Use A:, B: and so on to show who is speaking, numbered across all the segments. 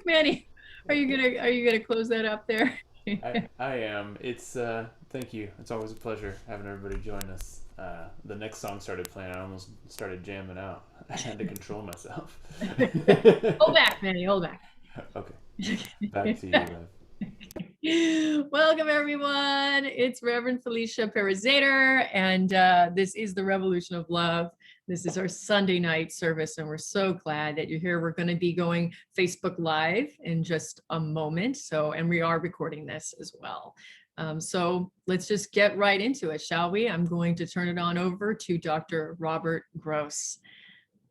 A: Manny, are you gonna close that up there?
B: I am. It's thank you. It's always a pleasure having everybody join us. The next song started playing. I almost started jamming out. I had to control myself.
A: Hold back, Manny. Hold back.
B: Okay, back to you, Lev.
A: Welcome, everyone. It's Reverend Felicia Perizader, and this is the Revolution of Love. This is our Sunday night service, and we're so glad that you're here. We're going to be going Facebook Live in just a moment, and we are recording this as well. So let's just get right into it, shall we? I'm going to turn it on over to Dr. Robert Gross.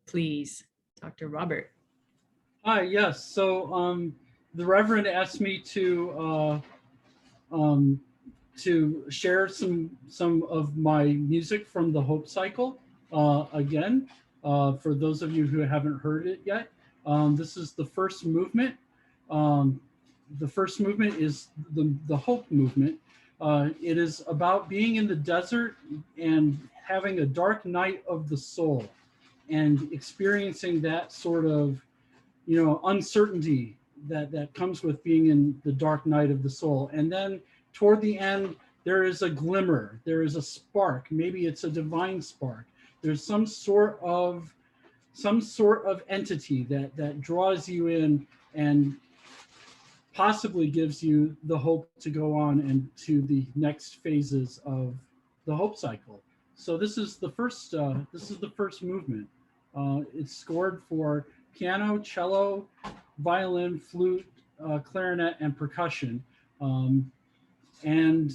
A: Please, Dr. Robert.
C: Hi, yes. So the Reverend asked me to share some of my music from the Hope Cycle again. For those of you who haven't heard it yet, this is the first movement. The first movement is the Hope movement. It is about being in the desert and having a dark night of the soul and experiencing that sort of, uncertainty that comes with being in the dark night of the soul. And then toward the end, there is a glimmer, there is a spark. Maybe it's a divine spark. There's some sort of entity that draws you in and possibly gives you the hope to go on and to the next phases of the Hope Cycle. So this is the first movement. It's scored for piano, cello, violin, flute, clarinet, and percussion. And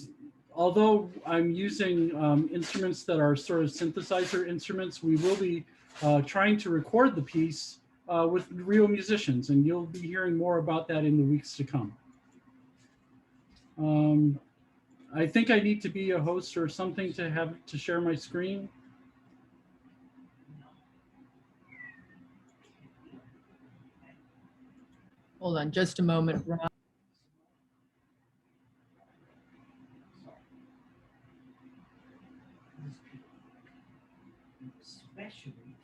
C: although I'm using instruments that are sort of synthesizer instruments, we will be trying to record the piece with real musicians, and you'll be hearing more about that in the weeks to come. I think I need to be a host or something to share my screen.
A: Hold on just a moment, Rob.
D: Especially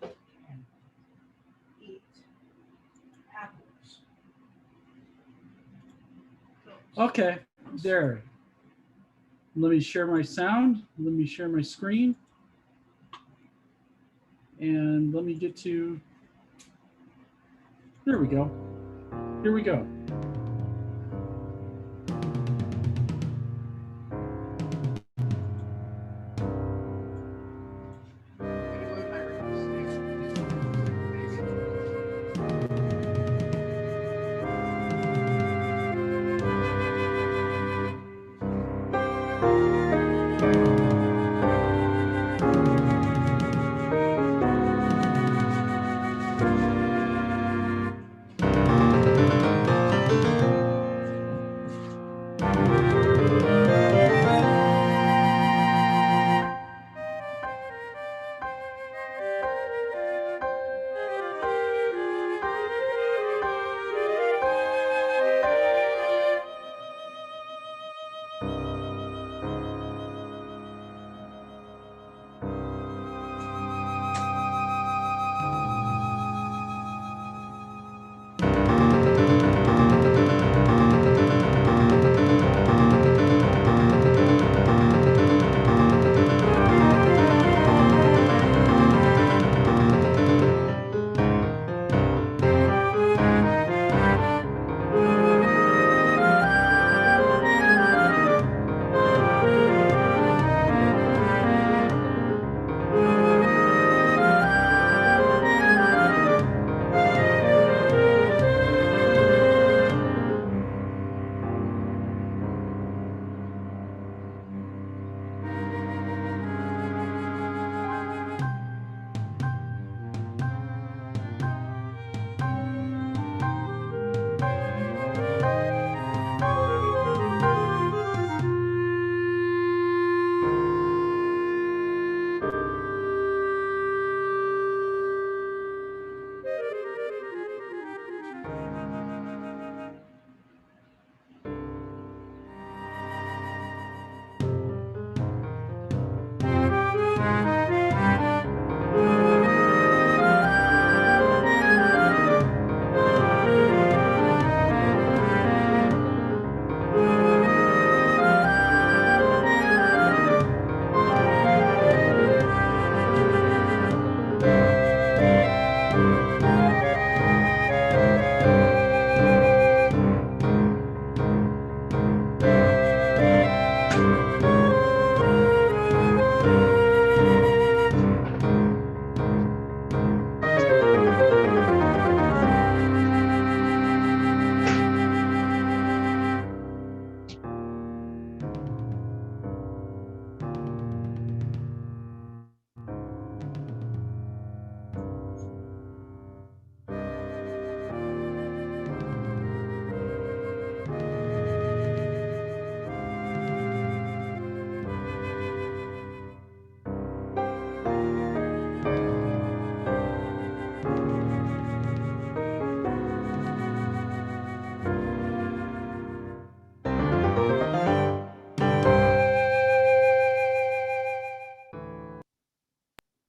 D: can eat apples.
C: Okay, there. Let me share my sound. Let me share my screen. And let me get to, there we go. Here we go.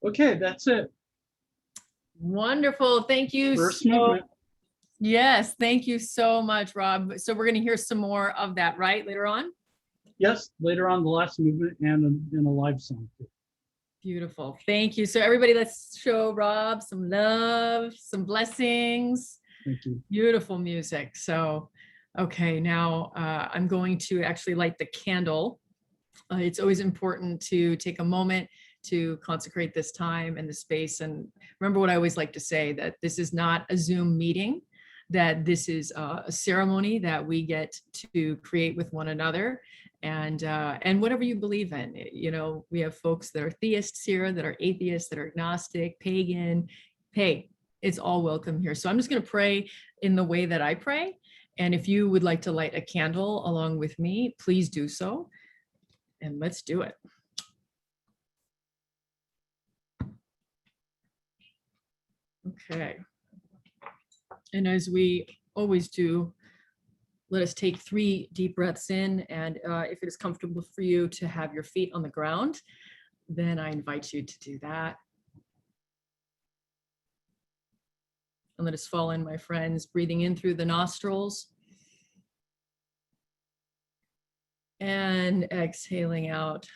C: Okay, that's it.
A: Wonderful. Thank you.
C: First movement.
A: Yes, thank you so much, Rob. So we're going to hear some more of that, right, later on?
C: Yes, later on the last movement and in a live song too.
A: Beautiful. Thank you. So everybody, let's show Rob some love, some blessings.
C: Thank you.
A: Beautiful music. So, okay, now I'm going to actually light the candle. It's always important to take a moment to consecrate this time and the space. And remember what I always like to say, that this is not a Zoom meeting, that this is a ceremony that we get to create with one another. And whatever you believe in, you know, we have folks that are theists here, that are atheists, that are agnostic, pagan. Hey, it's all welcome here. So I'm just going to pray in the way that I pray. And if you would like to light a candle along with me, please do so. And let's do it. Okay. And as we always do, let us take 3 deep breaths in. And if it is comfortable for you to have your feet on the ground, then I invite you to do that. And let us fall in, my friends, breathing in through the nostrils. And exhaling out.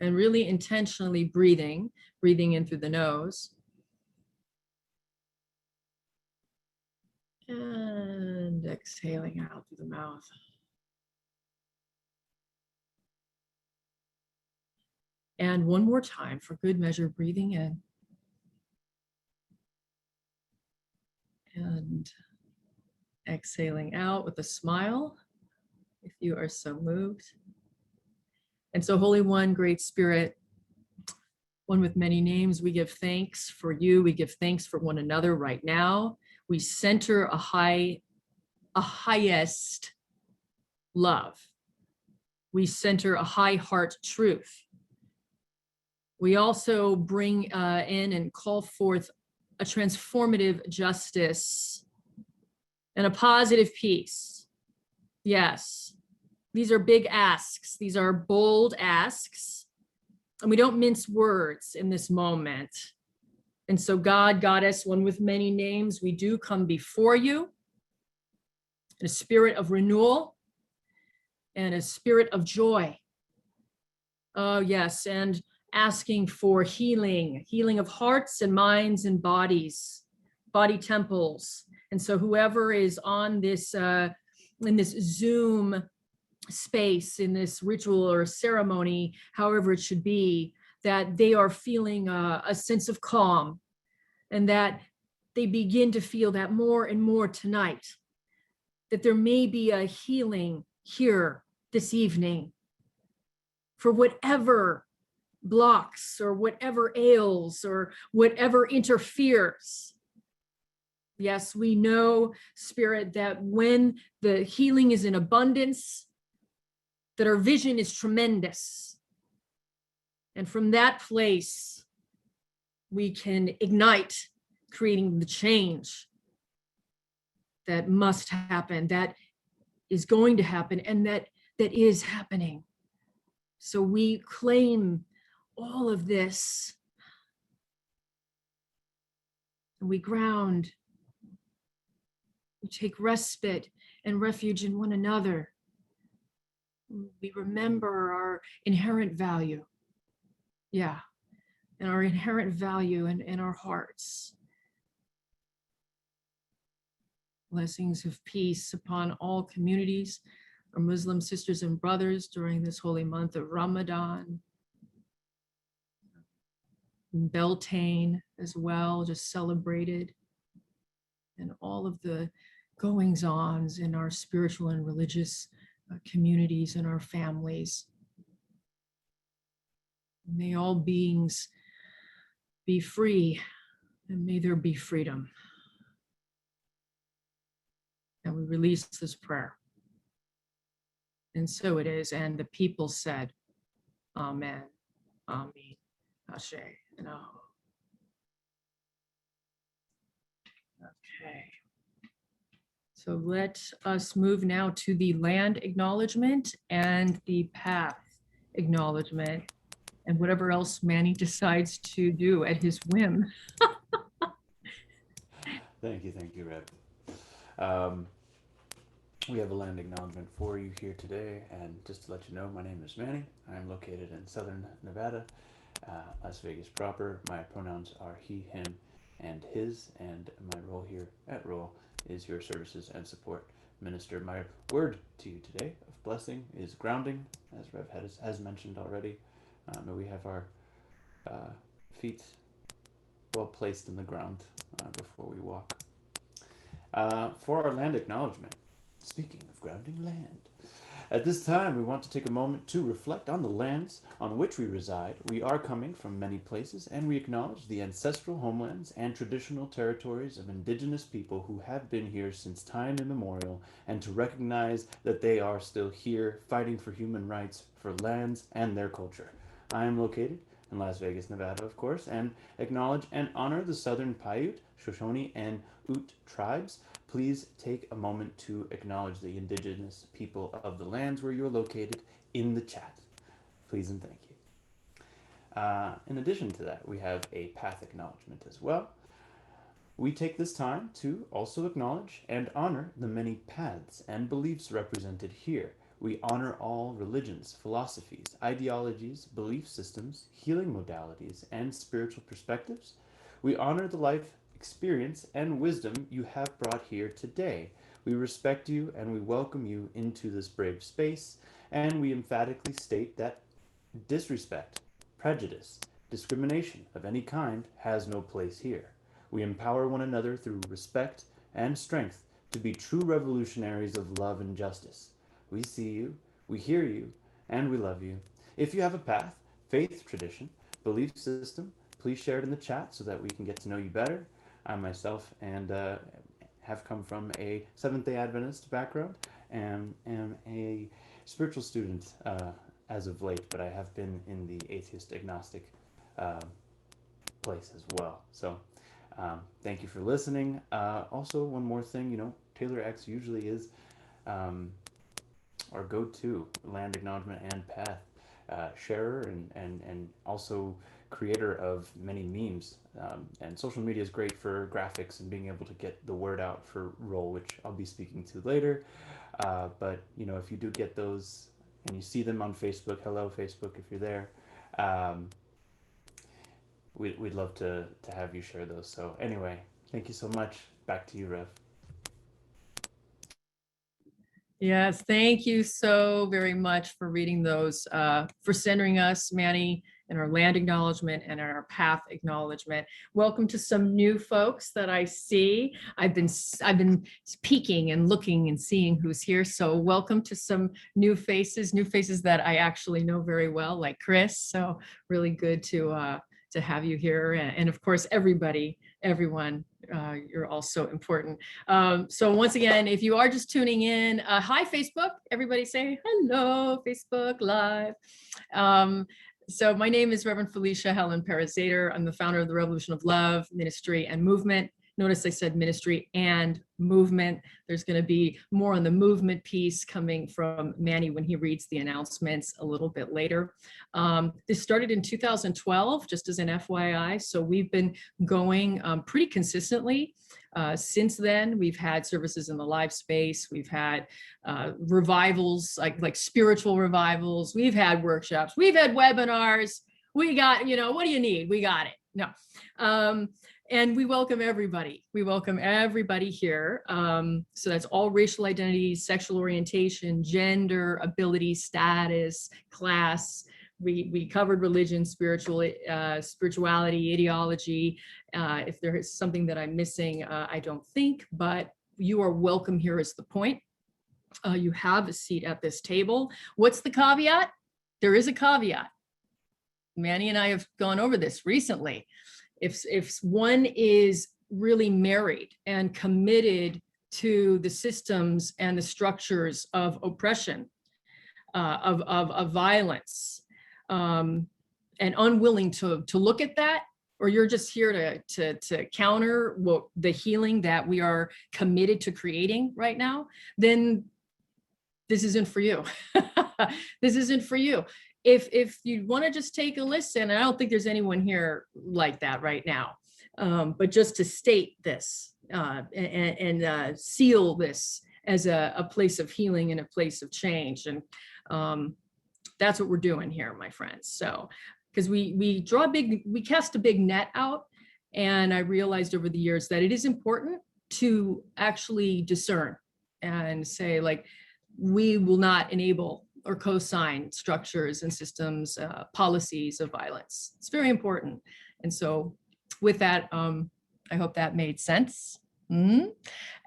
A: And really intentionally breathing in through the nose. And exhaling out through the mouth. And one more time for good measure, breathing in. And exhaling out with a smile, if you are so moved. And so, Holy One, Great Spirit, one with many names, we give thanks for you. We give thanks for one another right now. We center a highest love. We center a high heart truth. We also bring in and call forth a transformative justice and a positive peace. Yes, these are big asks. These are bold asks. And we don't mince words in this moment. And so God, Goddess, one with many names, we do come before you in a spirit of renewal and a spirit of joy. Oh, yes, and asking for healing of hearts and minds and bodies, body temples. And so whoever is on this, in this Zoom space, in this ritual or ceremony, however it should be, that they are feeling a sense of calm, and that they begin to feel that more and more tonight, that there may be a healing here this evening for whatever blocks or whatever ails or whatever interferes. Yes, we know, Spirit, that when the healing is in abundance, that our vision is tremendous. And from that place, we can ignite creating the change that must happen, that is going to happen, and that is happening. So we claim all of this. And we ground. We take respite and refuge in one another. We remember our inherent value. Yeah, and our inherent value in our hearts. Blessings of peace upon all communities, our Muslim sisters and brothers during this holy month of Ramadan. Beltane as well, just celebrated. And all of the goings-ons in our spiritual and religious communities and our families. May all beings be free, and may there be freedom. And we release this prayer. And so it is, and the people said, Amen, Amen, Ashe, and Aho. Okay. So let us move now to the land acknowledgement and the path acknowledgement, and whatever else Manny decides to do at his whim.
B: Thank you, Rev. We have a land acknowledgement for you here today, and just to let you know, my name is Manny. I'm located in Southern Nevada, Las Vegas proper. My pronouns are he, him, and his, and my role here at Roll is your services and support minister. My word to you today of blessing is grounding, as Rev has mentioned already. May we have our feet well placed in the ground before we walk. For our land acknowledgement, speaking of grounding land, at this time we want to take a moment to reflect on the lands on which we reside. We are coming from many places, and we acknowledge the ancestral homelands and traditional territories of indigenous people who have been here since time immemorial, and to recognize that they are still here fighting for human rights, for lands, and their culture. I am located in Las Vegas, Nevada, of course, and acknowledge and honor the Southern Paiute, Shoshone, and Ute tribes. Please take a moment to acknowledge the indigenous people of the lands where you're located in the chat. Please and thank you. In addition to that, we have a path acknowledgement as well. We take this time to also acknowledge and honor the many paths and beliefs represented here. We honor all religions, philosophies, ideologies, belief systems, healing modalities, and spiritual perspectives. We honor the life experience and wisdom you have brought here today. We respect you and we welcome you into this brave space, and we emphatically state that disrespect, prejudice, discrimination of any kind has no place here. We empower one another through respect and strength to be true revolutionaries of love and justice. We see you, we hear you, and we love you. If you have a path, faith, tradition, belief system, please share it in the chat so that we can get to know you better. I myself have come from a Seventh-day Adventist background and am a spiritual student as of late, but I have been in the atheist agnostic place as well. So thank you for listening. Also, one more thing, Taylor X usually is our go-to land acknowledgement and path sharer and also creator of many memes. And social media is great for graphics and being able to get the word out for Roll, which I'll be speaking to later. But if you do get those and you see them on Facebook, hello Facebook if you're there, we'd love to have you share those. So anyway, thank you so much. Back to you, Rev.
A: Yes, thank you so very much for reading those, for centering us, Manny, in our land acknowledgement and our path acknowledgement. Welcome to some new folks that I see. I've been peeking and looking and seeing who's here. So welcome to some new faces that I actually know very well, like Chris. So really good to have you here, and of course everyone. You're all so important. So once again, if you are just tuning in, hi Facebook, everybody say hello, Facebook Live. So my name is Reverend Felicia Helen Perez-Zader. I'm the founder of the Revolution of Love Ministry and Movement. Notice I said ministry and movement. There's going to be more on the movement piece coming from Manny when he reads the announcements a little bit later. This started in 2012, just as an FYI. So we've been going pretty consistently. Since then, we've had services in the live space. We've had revivals, like spiritual revivals. We've had workshops. We've had webinars. We got, what do you need? We got it. No. And we welcome everybody. We welcome everybody here. So that's all racial identities, sexual orientation, gender, ability, status, class. We covered religion, spirituality, ideology. If there is something that I'm missing, I don't think, but you are welcome here is the point. You have a seat at this table. What's the caveat? There is a caveat. Manny and I have gone over this recently. If one is really married and committed to the systems and the structures of oppression, of violence, and unwilling to look at that, or you're just here to counter the healing that we are committed to creating right now, then this isn't for you. This isn't for you. if you want to just take a listen, I don't think there's anyone here like that right now, but just to state this and seal this as a place of healing and a place of change. And that's what we're doing here, my friends. So, because we cast a big net out, and I realized over the years that it is important to actually discern and say, like, we will not enable or co-sign structures and systems, policies of violence. It's very important. And so with that, I hope that made sense.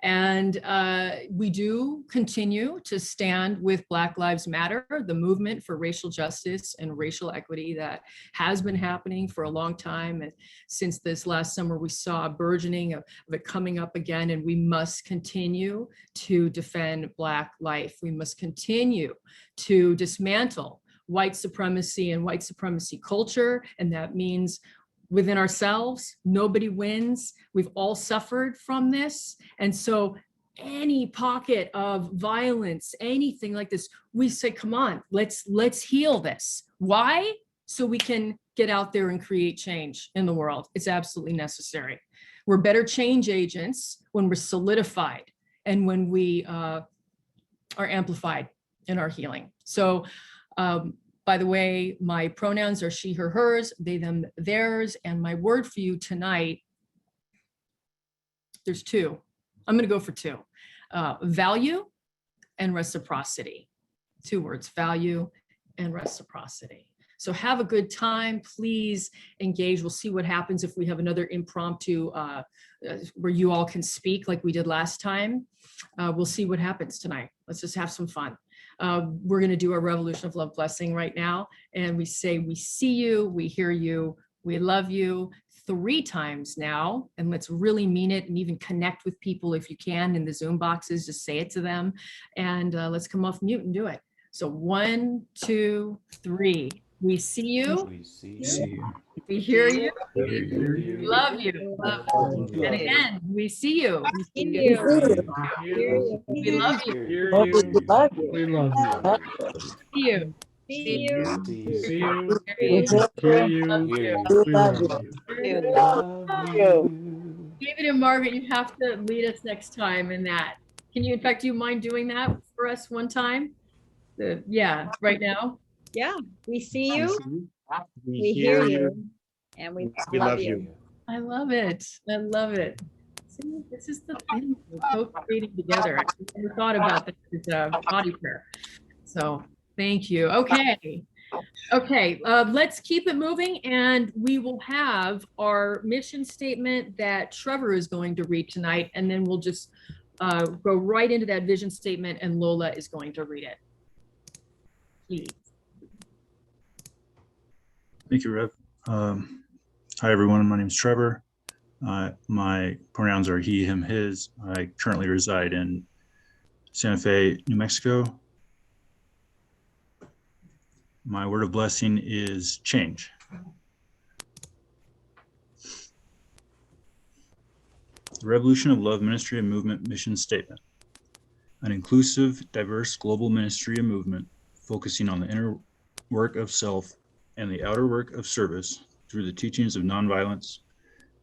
A: And we do continue to stand with Black Lives Matter, the movement for racial justice and racial equity that has been happening for a long time. And since this last summer, we saw a burgeoning of it coming up again, and we must continue to defend Black life. We must continue to dismantle white supremacy and white supremacy culture, and that means within ourselves, nobody wins. We've all suffered from this. And so any pocket of violence, anything like this, we say, come on, let's heal this. Why? So we can get out there and create change in the world. It's absolutely necessary. We're better change agents when we're solidified and when we are amplified in our healing. So, by the way, my pronouns are she, her, hers, they, them, theirs, and my word for you tonight, there's two. I'm going to go for two. Value and reciprocity. 2 words, value and reciprocity. So have a good time. Please engage. We'll see what happens if we have another impromptu where you all can speak like we did last time. We'll see what happens tonight. Let's just have some fun. We're going to do our Revolution of Love blessing right now. And we say, we see you, we hear you, we love you 3 times now. And let's really mean it, and even connect with people if you can in the Zoom boxes, just say it to them. And let's come off mute and do it. So 1, 2, 3. We see you.
B: We see
E: you.
A: We hear you.
B: We
A: We love you. And again, we see you. We see
E: you.
A: you. We love you.
C: Hear
E: Oh,
C: you.
E: we love you.
C: We love you.
A: See you.
E: See you.
C: See you.
E: We
C: Hear you.
A: Love you.
C: We love you.
A: David and Margaret, you have to lead us next time in that. Can you, in fact, do you mind doing that for us one time? Yeah, right now.
E: Yeah, we see you, we hear you, and we love you.
A: I love it. I love it. See, this is the thing. We're co-creating together. I never thought about this as a body prayer. So thank you. Okay. Okay, let's keep it moving, and we will have our mission statement that Trevor is going to read tonight, and then we'll just go right into that vision statement, and Lola is going to read it. Please.
F: Thank you, Rev. Hi, everyone. My name is Trevor. My pronouns are he, him, his. I currently reside in Santa Fe, New Mexico. My word of blessing is change. The Revolution of Love Ministry and Movement Mission Statement. An inclusive, diverse global ministry and movement focusing on the inner work of self and the outer work of service through the teachings of nonviolence,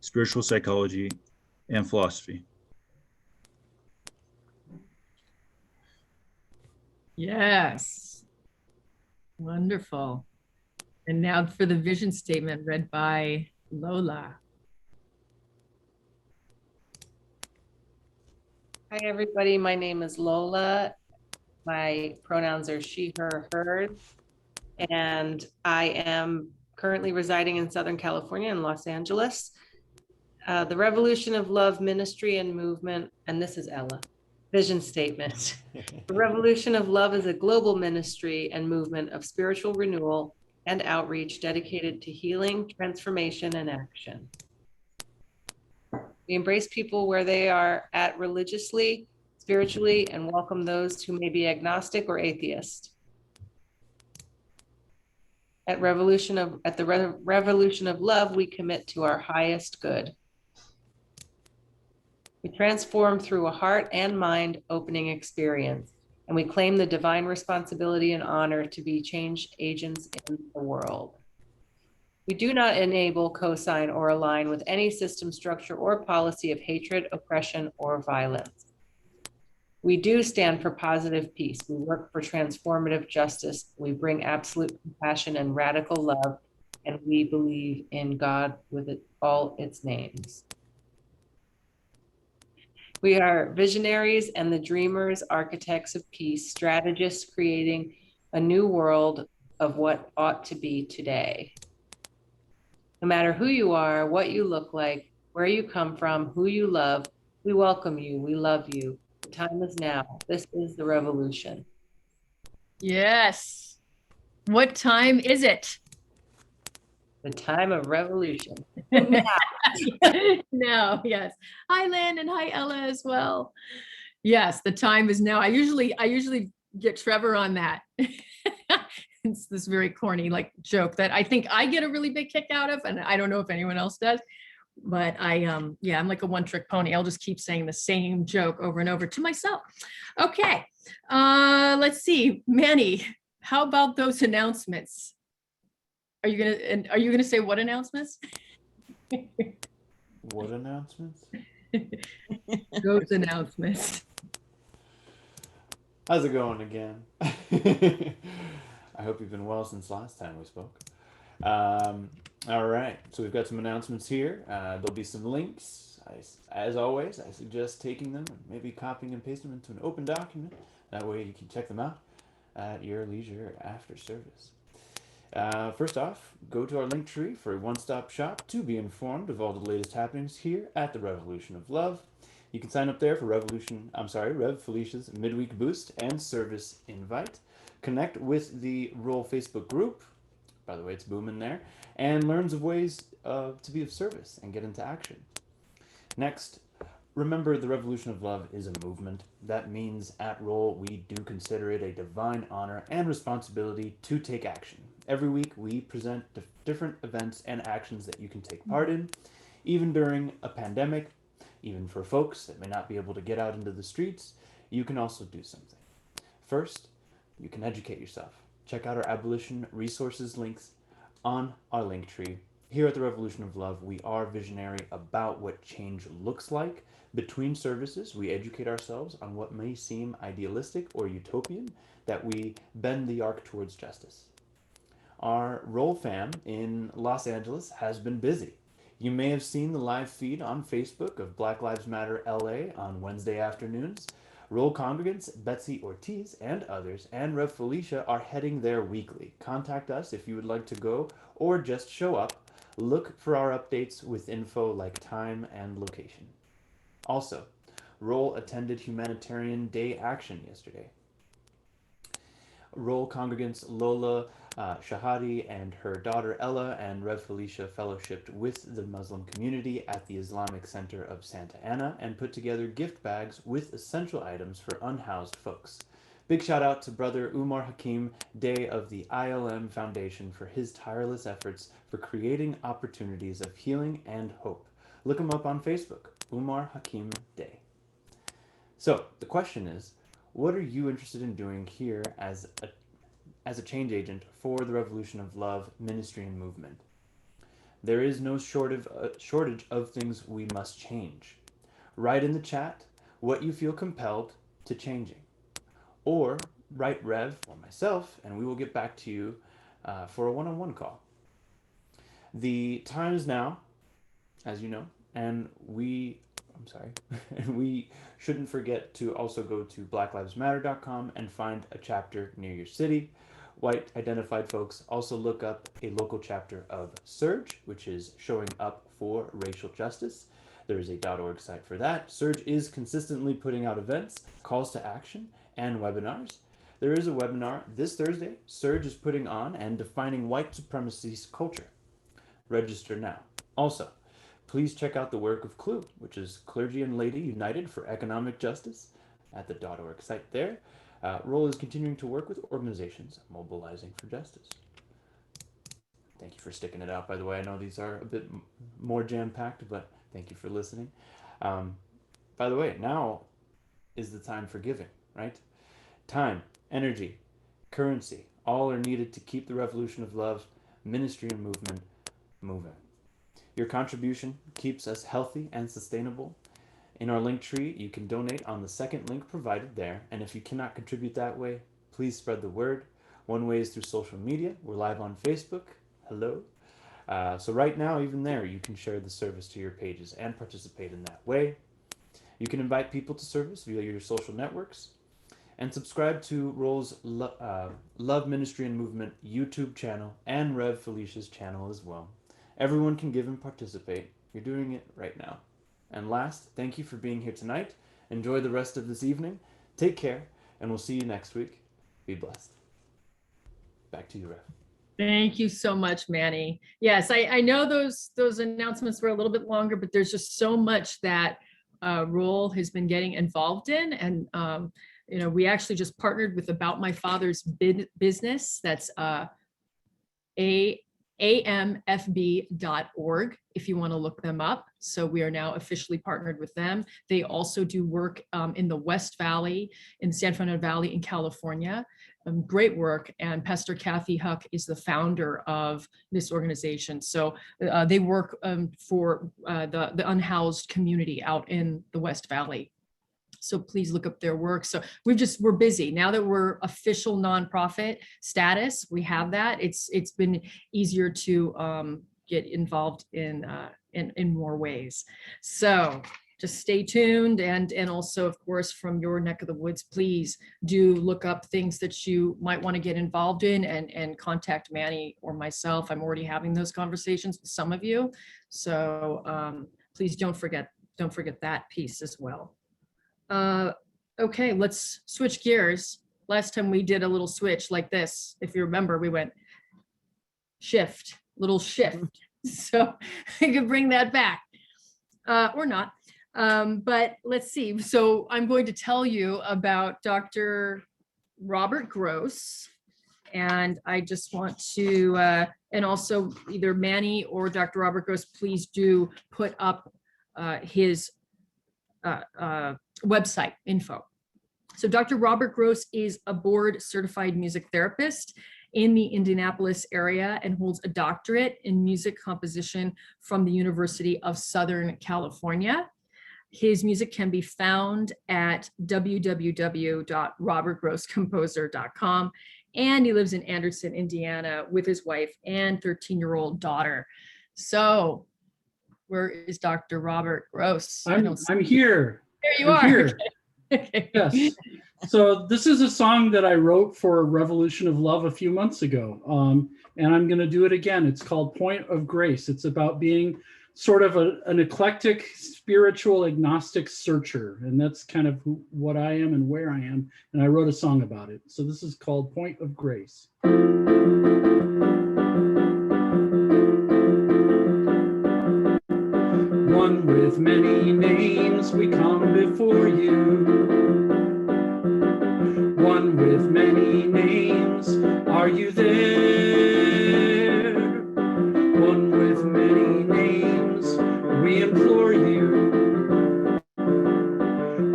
F: spiritual psychology, and philosophy.
A: Yes. Wonderful. And now for the vision statement read by Lola.
G: Hi, everybody. My name is Lola. My pronouns are she, her, hers. And I am currently residing in Southern California in Los Angeles. The Revolution of Love Ministry and Movement, and this is Ella, vision statement. The Revolution of Love is a global ministry and movement of spiritual renewal and outreach dedicated to healing, transformation, and action. We embrace people where they are at religiously, spiritually, and welcome those who may be agnostic or atheist. At the Revolution of Love, we commit to our highest good. We transform through a heart and mind opening experience. and we claim the divine responsibility and honor to be change agents in the world. We do not enable, co-sign, or align with any system, structure, or policy of hatred, oppression, or violence. We do stand for positive peace. We work for transformative justice. We bring absolute compassion and radical love, and we believe in God with all its names. We are visionaries and the dreamers, architects of peace, strategists creating a new world of what ought to be today. No matter who you are, what you look like, where you come from, who you love, we welcome you, we love you. The time is now. This is the revolution.
A: Yes. What time is it?
G: The time of revolution.
A: No, yes. Hi, Lynn, and hi, Ella, as well. Yes, the time is now. I usually get Trevor on that. It's this very corny like joke that I think I get a really big kick out of, and I don't know if anyone else does. But I'm like a one-trick pony. I'll just keep saying the same joke over and over to myself. Okay, let's see, Manny. How about those announcements? Are you gonna say what announcements?
B: What announcements?
A: Those announcements.
B: How's it going again? I hope you've been well since last time we spoke. All right, so we've got some announcements here. There'll be some links. As always, I suggest taking them and maybe copying and pasting them into an open document. That way you can check them out at your leisure after service. First off, go to our Linktree for a one-stop shop to be informed of all the latest happenings here at the Revolution of Love. You can sign up there for Rev Felicia's midweek boost and service invite. Connect with the Roll Facebook group. By the way, it's booming there. And learns of ways to be of service and get into action. Next, remember the Revolution of Love is a movement. That means at Roll, we do consider it a divine honor and responsibility to take action. Every week, we present different events and actions that you can take part in, even during a pandemic. Even for folks that may not be able to get out into the streets, you can also do something. First, you can educate yourself. Check out our abolition resources links on our Linktree. Here at the Revolution of Love, we are visionary about what change looks like. Between services, we educate ourselves on what may seem idealistic or utopian, that we bend the arc towards justice. Our Roll fam in Los Angeles has been busy. You may have seen the live feed on Facebook of Black Lives Matter LA on Wednesday afternoons. Roll congregants Betsy Ortiz and others and Rev Felicia are heading there weekly. Contact us if you would like to go or just show up. Look for our updates with info like time and location. Also, Roll attended Humanitarian Day Action yesterday. Roll congregants Lola Shahadi and her daughter Ella and Rev Felicia fellowshipped with the Muslim community at the Islamic Center of Santa Ana and put together gift bags with essential items for unhoused folks. Big shout out to Brother Umar Hakim Day of the ILM Foundation for his tireless efforts for creating opportunities of healing and hope. Look him up on Facebook, Umar Hakim Day. So the question is, what are you interested in doing here as a change agent for the Revolution of Love ministry and movement? There is no shortage of things we must change. Write in the chat what you feel compelled to changing. Or write Rev or myself, and we will get back to you for a one-on-one call. The time is now, as you know, and we shouldn't forget to also go to blacklivesmatter.com and find a chapter near your city. White identified folks also look up a local chapter of Surge, which is showing up for racial justice. There is a .org site for that. Surge is consistently putting out events, calls to action, and webinars. There is a webinar this Thursday Surge is putting on and defining white supremacy's culture. Register now. Also, please check out the work of CLUE, which is Clergy and Laity United for Economic Justice, at the .org site there. Roll is continuing to work with organizations mobilizing for justice. Thank you for sticking it out, by the way. I know these are a bit more jam-packed, but thank you for listening. By the way, now is the time for giving, right? Time, energy, currency, all are needed to keep the revolution of love, ministry, and movement moving. Your contribution keeps us healthy and sustainable. In our Linktree, you can donate on the second link provided there, and if you cannot contribute that way, please spread the word. One way is through social media. We're live on Facebook. Hello. So right now, even there, you can share the service to your pages and participate in that way. You can invite people to service via your social networks, and subscribe to Roll's Love Ministry and Movement YouTube channel and Rev Felicia's channel as well. Everyone can give and participate. You're doing it right now. And last, thank you for being here tonight. Enjoy the rest of this evening. Take care, and we'll see you next week. Be blessed. Back to you, Rev.
A: Thank you so much, Manny. Yes, I know those announcements were a little bit longer, but there's just so much that Roll has been getting involved in. And we actually just partnered with About My Father's Business. That's amfb.org if you want to look them up. So we are now officially partnered with them. They also do work in the West Valley, in San Fernando Valley in California. Great work. And Pastor Kathy Huck is the founder of this organization. So they work for the unhoused community out in the West Valley. So please look up their work. So we're busy now that we're official nonprofit status. We have that. It's been easier to get involved in more ways. So just stay tuned, and also, of course, from your neck of the woods, please do look up things that you might want to get involved in, and contact Manny or myself. I'm already having those conversations with some of you. So please don't forget that piece as well. Okay, let's switch gears. Last time we did a little switch like this. If you remember, we went little shift. So I could bring that back or not. But let's see. So I'm going to tell you about Dr. Robert Gross. And I just want to, and also either Manny or Dr. Robert Gross, please do put up his website info. So Dr. Robert Gross is a board certified music therapist in the Indianapolis area and holds a doctorate in music composition from the University of Southern California. His music can be found at www.robertgrosscomposer.com, and he lives in Anderson, Indiana with his wife and 13-year-old daughter. So where is Dr. Robert Gross?
C: I'm here.
A: There you are.
C: Here.
A: Okay.
C: Yes. So this is a song that I wrote for Revolution of Love a few months ago. And I'm going to do it again. It's called Point of Grace. It's about being sort of an eclectic, spiritual, agnostic searcher. And that's kind of what I am and where I am. And I wrote a song about it. So this is called Point of Grace. One with many names, we come before you. One with many names, are you there? One with many names, we implore you.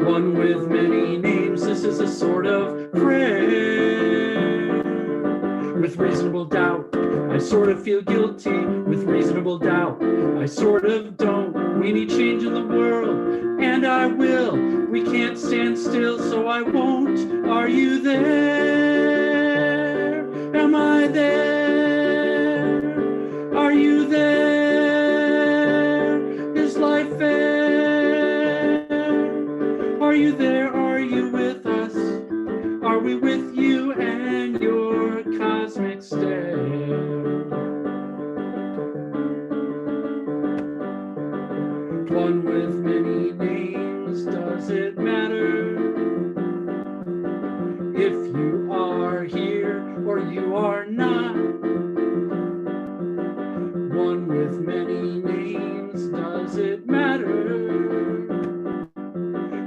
C: One with many names, this is a sort of prayer. With reasonable doubt, I sort of feel guilty. With reasonable doubt, I sort of don't. We need change in the world, and I will. We can't stand still, so I won't. Are you there? Am I there? Are you there? Is life fair? Are you there? Are you with us? Are we with you and your cosmic stare? One with many names, does it matter if you are here or you are not? One with many names, does it matter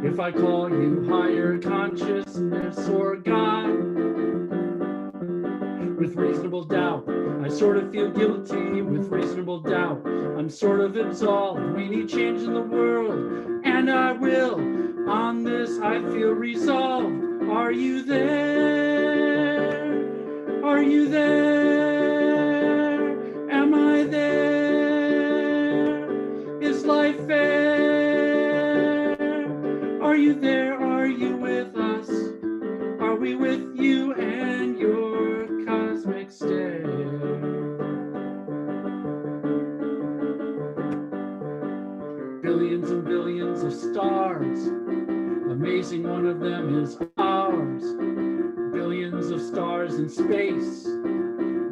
C: if I call you higher consciousness or God? With reasonable doubt, I sort of feel guilty. With reasonable doubt, I'm sort of absolved. We need change in the world, and I will. On this, I feel resolved. Are you there? Are you there? Am I there? Is life fair? Are you there? Are you with us? Are we with you and your cosmic stare? Billions and billions of stars, amazing one of them is ours. Billions of stars in space,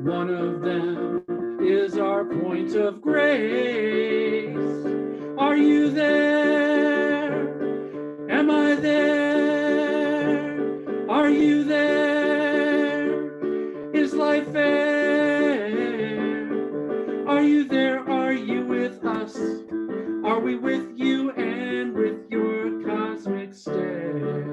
C: one of them is our point of grace. Are you there? Am I there? Are you there? Is life fair? Are you there? Are you with us? Are we with you and with your cosmic stare?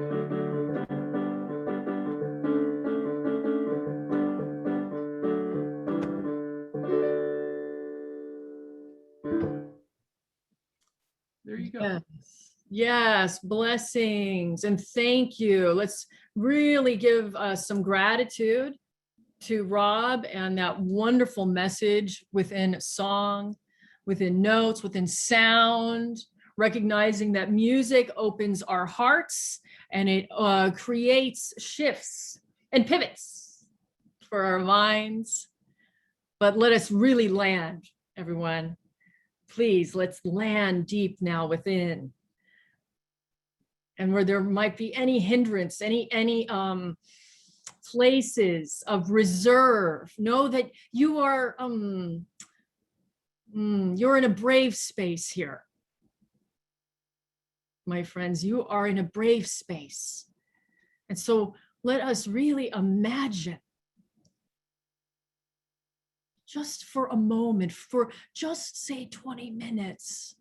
C: There you go.
A: Yes. Yes, blessings and thank you. Let's really give some gratitude to Rob and that wonderful message within song, within notes, within sound, recognizing that music opens our hearts and it creates shifts and pivots for our minds. But let us really land, everyone. Please, let's land deep now within. And where there might be any hindrance, any places of reserve, know that you are you're in a brave space here. My friends, you are in a brave space. And so let us really imagine, just for a moment, for just say 20 minutes,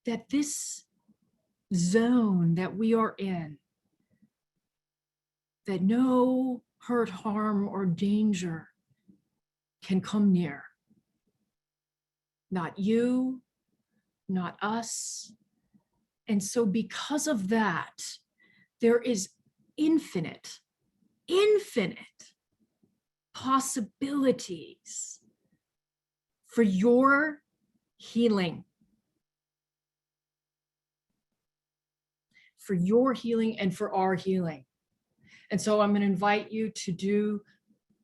A: that this zone that we are in, that no hurt, harm, or danger can come near. Not you, not us. And so because of that, there is infinite possibilities for your healing. For your healing and for our healing. And so I'm going to invite you to do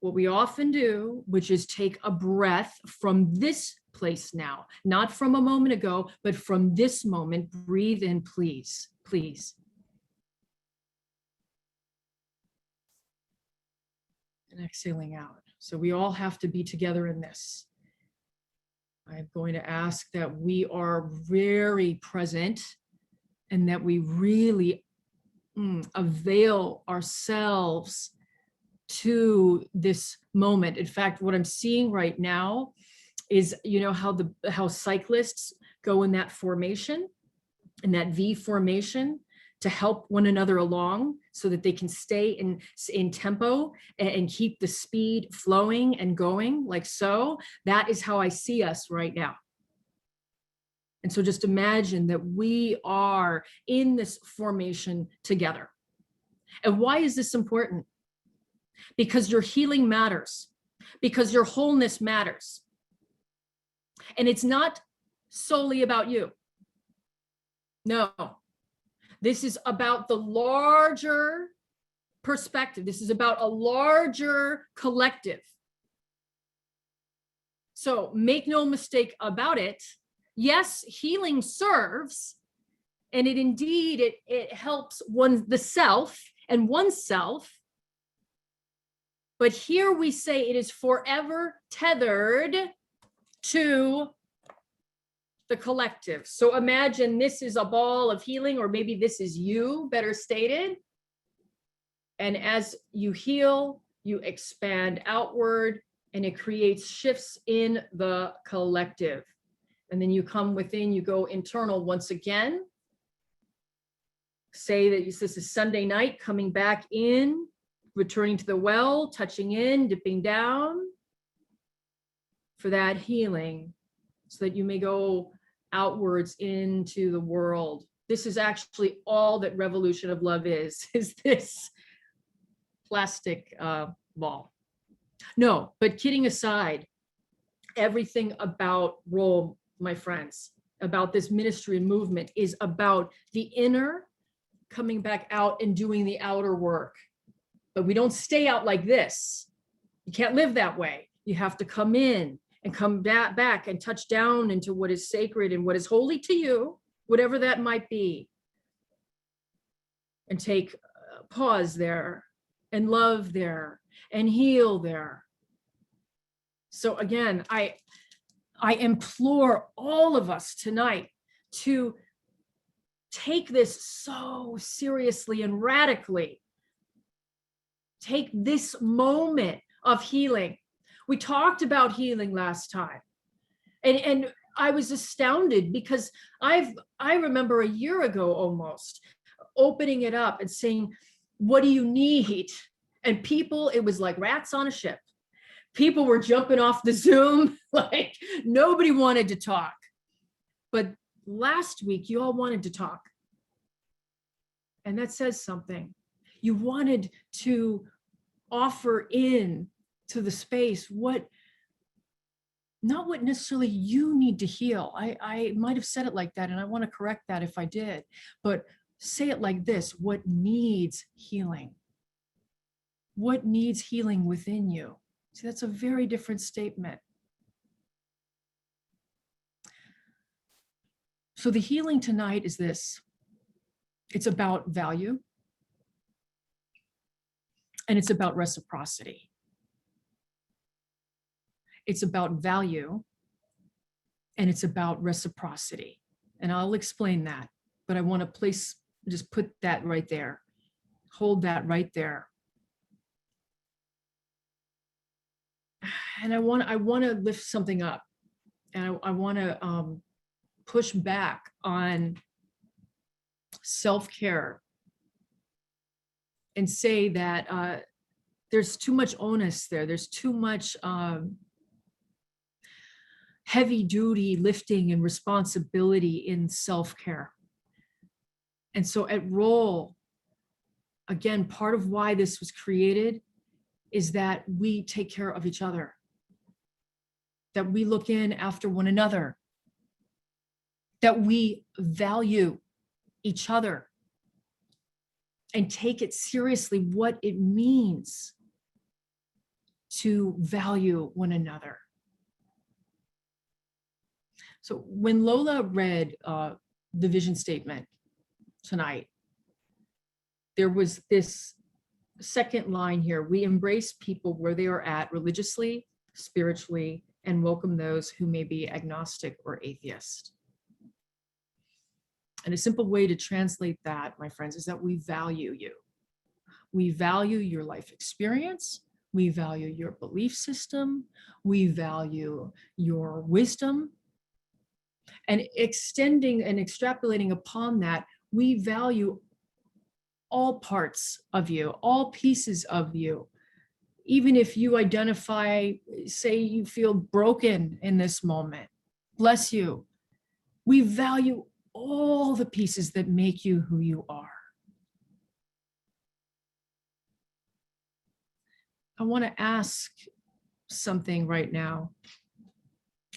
A: what we often do, which is take a breath from this place now, not from a moment ago, but from this moment. Breathe in, please, please. And exhaling out. So we all have to be together in this. I'm going to ask that we are very present and that we really avail ourselves to this moment. In fact, what I'm seeing right now is, you know, how cyclists go in that formation, in that V formation, to help one another along so that they can stay in tempo and keep the speed flowing and going like so. That is how I see us right now. And so just imagine that we are in this formation together. And why is this important? Because your healing matters, because your wholeness matters. And it's not solely about you. No, this is about the larger perspective. This is about a larger collective. So make no mistake about it. Yes, healing serves, and it indeed, it helps the self and oneself. But here we say it is forever tethered to the collective. So imagine this is a ball of healing, or maybe this is you, better stated. And as you heal, you expand outward, and it creates shifts in the collective. And then you come within, you go internal once again. Say that this is Sunday night, coming back in, returning to the well, touching in, dipping down for that healing, so that you may go outwards into the world This is actually all that Revolution of Love is this plastic ball. No, but kidding aside, everything about Roll, my friends, about this ministry and movement is about the inner coming back out and doing the outer work. But we don't stay out like this. You can't live that way. You have to come in and come back and touch down into what is sacred and what is holy to you, whatever that might be. And take pause there and love there and heal there. So again, I implore all of us tonight to take this so seriously and radically. Take this moment of healing. We talked about healing last time. And I was astounded because I remember a year ago almost opening it up and saying, what do you need? And people, it was like rats on a ship. People were jumping off the Zoom, like nobody wanted to talk. But last week, you all wanted to talk. And that says something. You wanted to offer in to the space not what necessarily you need to heal. I might have said it like that, and I want to correct that if I did, but say it like this: what needs healing? What needs healing within you? See, that's a very different statement. So the healing tonight is this. It's about value, and it's about reciprocity. It's about value, and it's about reciprocity. And I'll explain that, but I want to just put that right there. Hold that right there. And I want to lift something up, and I want to push back on self-care and say that there's too much onus there. There's too much heavy duty lifting and responsibility in self-care. And so at Roll, again, part of why this was created is that we take care of each other, that we look in after one another, that we value each other and take it seriously what it means to value one another. So when Lola read the vision statement tonight, there was this second line here: we embrace people where they are at religiously, spiritually, and welcome those who may be agnostic or atheist. And a simple way to translate that, my friends, is that we value you. We value your life experience. We value your belief system. We value your wisdom. And extending and extrapolating upon that, we value all parts of you, all pieces of you. Even if you identify, say you feel broken in this moment, bless you. We value all the pieces that make you who you are. I want to ask something right now,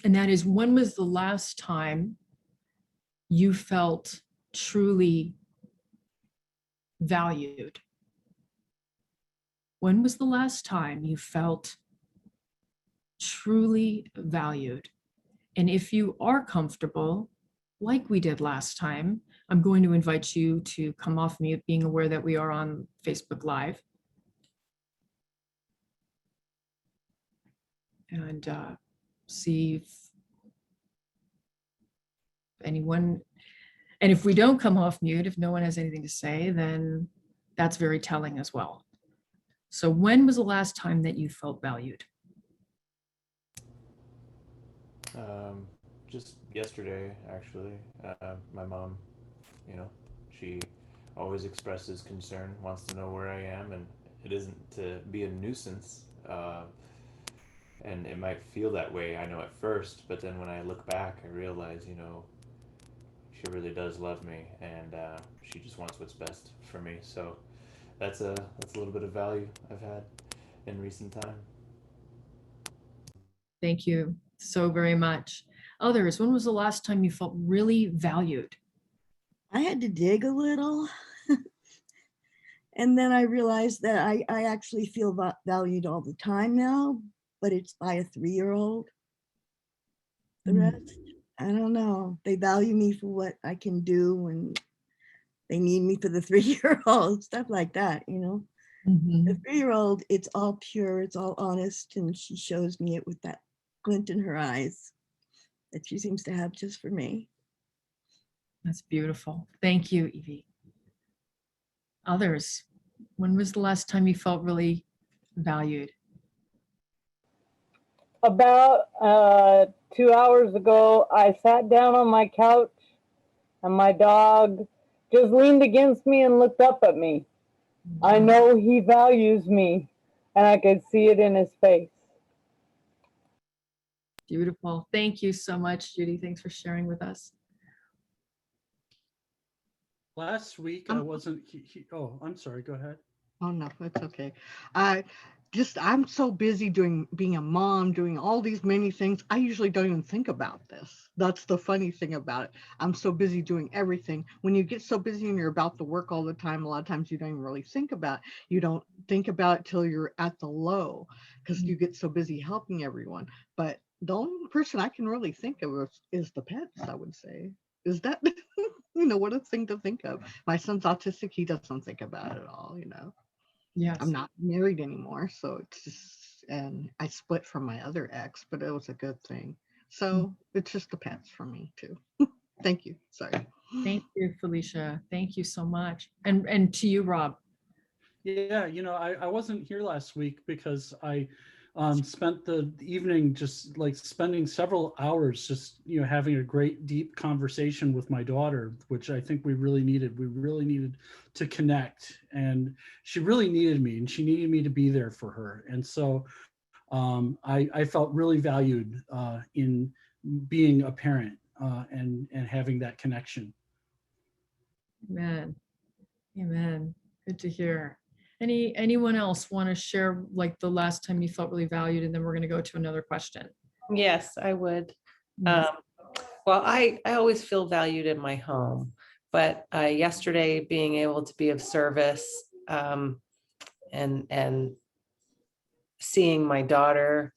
A: and that is, when was the last time you felt truly valued? When was the last time you felt truly valued? And if you are comfortable, like we did last time, I'm going to invite you to come off mute, being aware that we are on Facebook Live. And see if anyone, and if we don't come off mute, if no one has anything to say, then that's very telling as well. So when was the last time that you felt valued?
B: Just yesterday, actually. My mom, she always expresses concern, wants to know where I am, and it isn't to be a nuisance. And it might feel that way, I know, at first, but then when I look back, I realize, really does love me, and she just wants what's best for me. So that's a little bit of value I've had in recent time.
A: Thank you so very much. Others, when was the last time you felt really valued?
H: I had to dig a little. And then I realized that I actually feel valued all the time now, but it's by a 3-year-old. The rest, I don't know. They value me for what I can do, and they need me for the 3-year-old, stuff like that, you know. The 3-year-old, it's all pure, it's all honest, and she shows me it with that glint in her eyes that she seems to have just for me.
A: That's beautiful. Thank you, Evie. Others, when was the last time you felt really valued?
I: About 2 hours ago, I sat down on my couch and my dog just leaned against me and looked up at me. I know he values me, and I could see it in his face.
A: Beautiful. Thank you so much, Judy. Thanks for sharing with us.
C: Last week I wasn't. Oh, I'm sorry. Go ahead.
J: Oh no, it's okay. I'm so busy being a mom, doing all these many things. I usually don't even think about this. That's the funny thing about it. I'm so busy doing everything. When you get so busy and you're about to work all the time, a lot of times you don't even really think about it. You don't think about it till you're at the low because you get so busy helping everyone. But the only person I can really think of is the pets, I would say. Is that, what a thing to think of. My son's autistic. He doesn't think about it at all,
A: Yes.
J: I'm not married anymore, so it's just, and I split from my other ex, but it was a good thing. So it's just the pets for me too. Thank you. Sorry.
A: Thank you, Felicia. Thank you so much. And to you, Rob.
C: Yeah, I wasn't here last week because I spent the evening just like spending several hours just, having a great deep conversation with my daughter, which I think we really needed. We really needed to connect, and she really needed me, and she needed me to be there for her. And so I felt really valued in being a parent and having that connection.
A: Amen. Amen. Good to hear. Anyone else want to share like the last time you felt really valued, and then we're going to go to another question.
G: Yes, I would.
A: Yes.
G: Well, I always feel valued in my home, but yesterday being able to be of service and seeing my daughter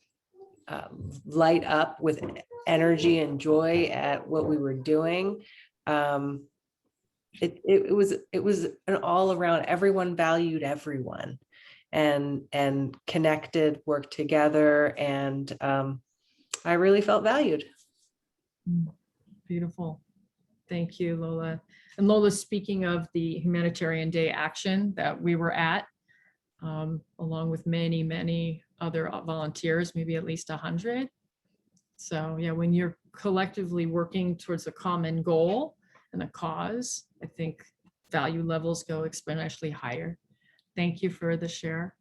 G: light up with energy and joy at what we were doing, it was an all around, everyone valued everyone and connected, worked together, and I really felt valued.
A: Beautiful. Thank you, Lola. And Lola, speaking of the Humanitarian Day action that we were at, along with many, many other volunteers, maybe at least 100. So yeah, when you're collectively working towards a common goal and a cause, I think value levels go exponentially higher. Thank you for the share.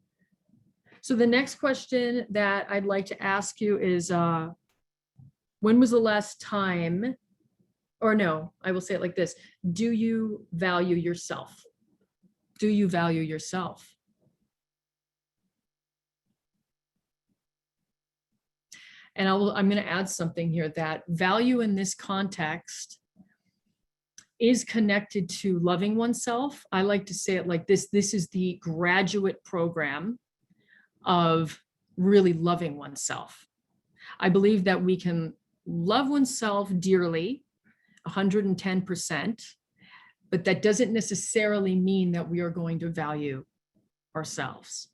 A: So the next question that I'd like to ask you is, when was the last time, or no, I will say it like this. Do you value yourself? Do you value yourself? And I'm going to add something here, that value in this context is connected to loving oneself. I like to say it like this. This is the graduate program of really loving oneself. I believe that we can love oneself dearly, 110%, but that doesn't necessarily mean that we are going to value ourselves.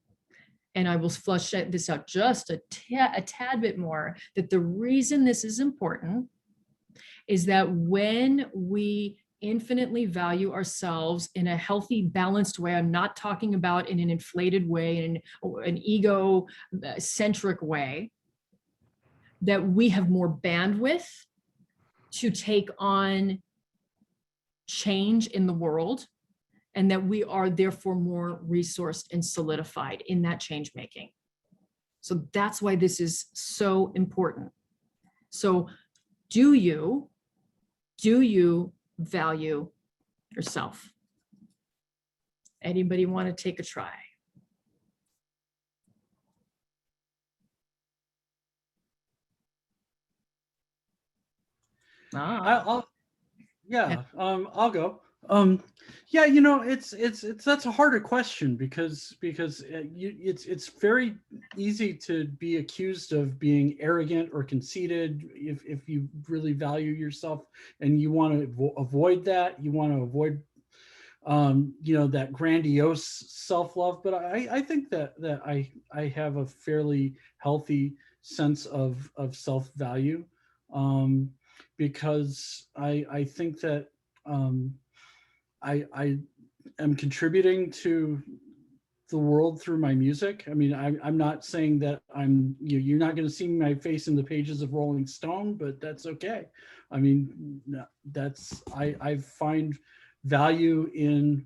A: And I will flesh this out just a tad bit more, that the reason this is important is that when we infinitely value ourselves in a healthy, balanced way, I'm not talking about in an inflated way, in an ego-centric way, that we have more bandwidth to take on change in the world, and that we are therefore more resourced and solidified in that change making. So that's why this is so important. So do you value yourself? Anybody want to take a try?
C: I'll go. Yeah, that's a harder question because it's very easy to be accused of being arrogant or conceited if you really value yourself, and you want to avoid that. You want to avoid that grandiose self-love. But I think that I have a fairly healthy sense of self-value, because I think that I am contributing to the world through my music. I mean, I'm not saying that you're not going to see my face in the pages of Rolling Stone, but that's okay. I mean, I find value in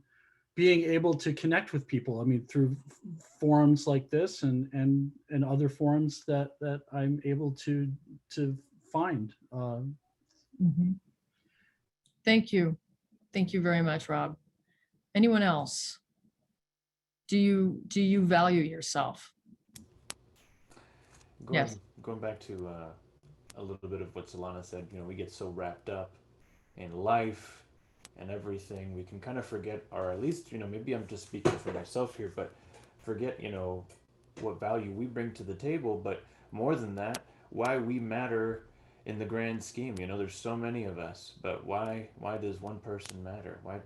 C: being able to connect with people. I mean, through forums like this and other forums that I'm able to find.
A: Thank you. Thank you very much, Rob. Anyone else? Do you value yourself?
B: Going back to a little bit of what Solana said, we get so wrapped up in life and everything, we can kind of forget, or at least, maybe I'm just speaking for myself here, but forget, what value we bring to the table, but more than that, why we matter in the grand scheme. There's so many of us, but why does one person matter? Why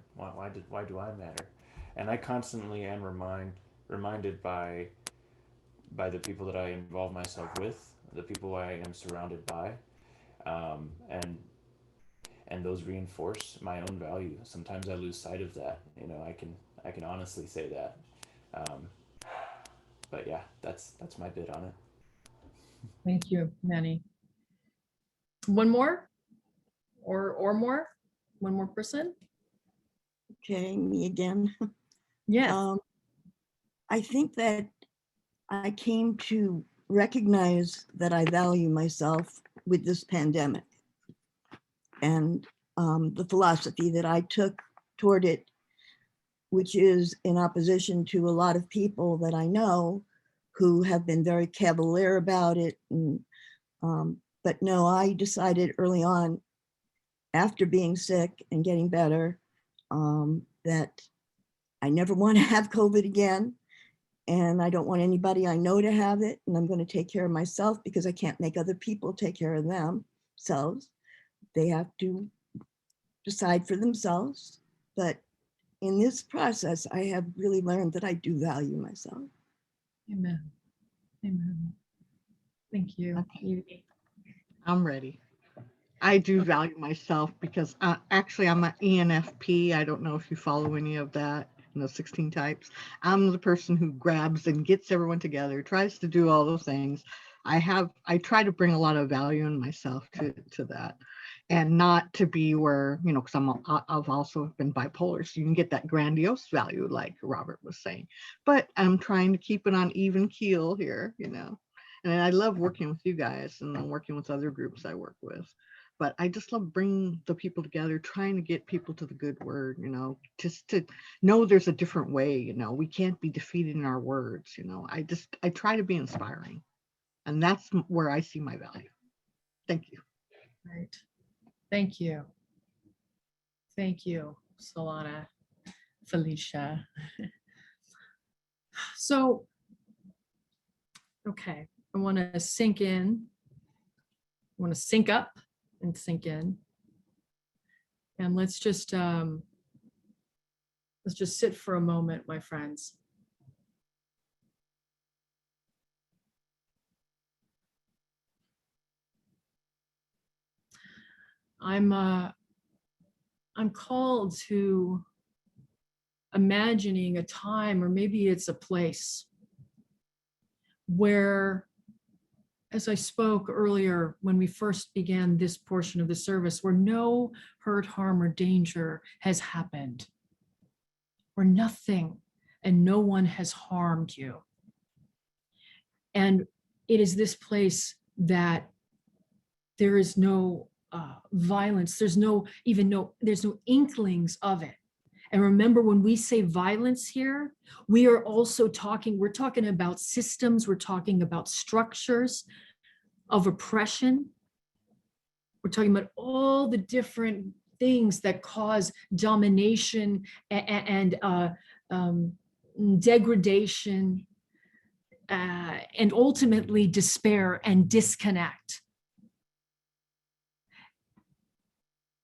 B: do I matter? And I constantly am reminded by the people that I involve myself with, the people I am surrounded by, and those reinforce my own value. Sometimes I lose sight of that. I can honestly say that. But yeah, that's my bit on it.
A: Thank you, Manny. One more, or more? One more person?
H: Okay, me again.
A: Yeah.
H: I think that I came to recognize that I value myself with this pandemic, and the philosophy that I took toward it, which is in opposition to a lot of people that I know who have been very cavalier about it. And, but no, I decided early on, after being sick and getting better, that I never want to have COVID again. And I don't want anybody I know to have it. And I'm going to take care of myself, because I can't make other people take care of themselves. They have to decide for themselves. But in this process, I have really learned that I do value myself.
A: Amen. Amen. Thank you.
J: Okay. I'm ready. I do value myself because actually I'm an ENFP. I don't know if you follow any of that, 16 types. I'm the person who grabs and gets everyone together, tries to do all those things. I try to bring a lot of value in myself to that, and not to be where, because I've also been bipolar, so you can get that grandiose value like Robert was saying, but I'm trying to keep it on even keel here, and I love working with you guys and then working with other groups I work with. But I just love bringing the people together, trying to get people to the good word, just to know there's a different way, we can't be defeated in our words, I try to be inspiring, and that's where I see my value. Thank you.
A: Right. Thank you. Thank you, Solana, Felicia. So, okay, I want to sink in. I want to sync up and sink in. And let's just sit for a moment, my friends. I'm called to imagining a time, or maybe it's a place, where, as I spoke earlier when we first began this portion of the service, where no hurt, harm, or danger has happened, where nothing and no one has harmed you. And it is this place that there is no violence. There's no inklings of it. And remember, when we say violence here, we're talking about systems, we're talking about structures of oppression. We're talking about all the different things that cause domination and degradation, and ultimately despair and disconnect.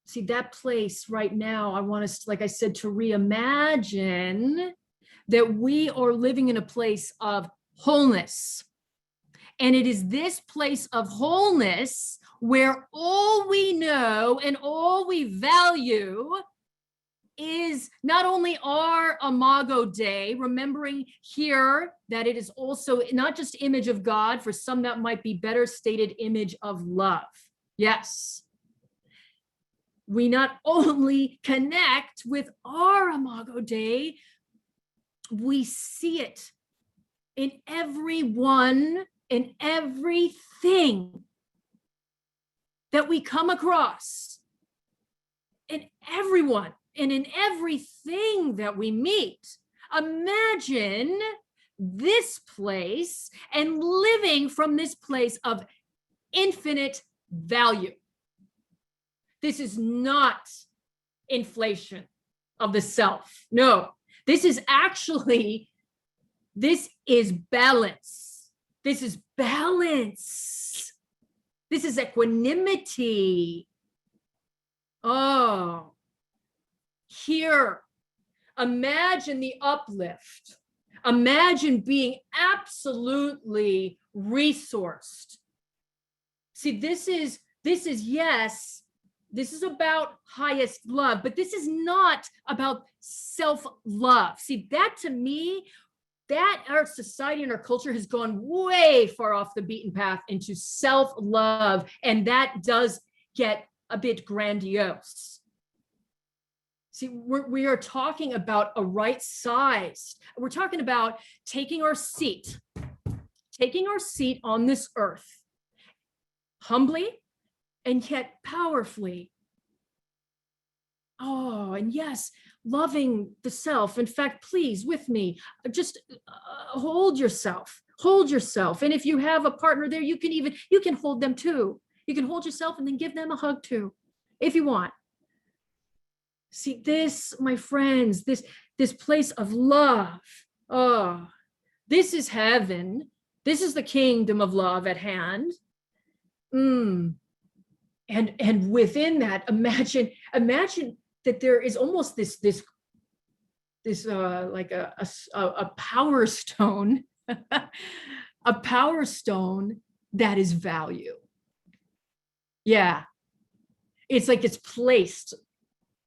A: See, that place right now, I want us, like I said, to reimagine that we are living in a place of wholeness. And it is this place of wholeness where all we know and all we value is not only our Imago Dei, remembering here that it is also not just image of God, for some that might be better stated, image of love. Yes. We not only connect with our Imago Dei, we see it in everyone and everything that we come across, in everyone and in everything that we meet. Imagine this place and living from this place of infinite value. This is not inflation of the self. No, this is balance. This is balance. This is equanimity. Oh, here, imagine the uplift. Imagine being absolutely resourced. See, this is yes, this is about highest love, but this is not about self-love. See, that to me, that our society and our culture has gone way far off the beaten path into self-love, and that does get a bit grandiose. See, we are talking about a right size. We're talking about taking our seat on this earth, humbly and yet powerfully. Oh, and yes, loving the self. In fact, please, with me, just hold yourself. And if you have a partner there, you can hold them too. You can hold yourself and then give them a hug too, if you want. See, this, my friends, this place of love. Oh, this is heaven. This is the kingdom of love at hand. And within that, imagine that there is almost this like a power stone, a power stone that is value. Yeah, it's like it's placed,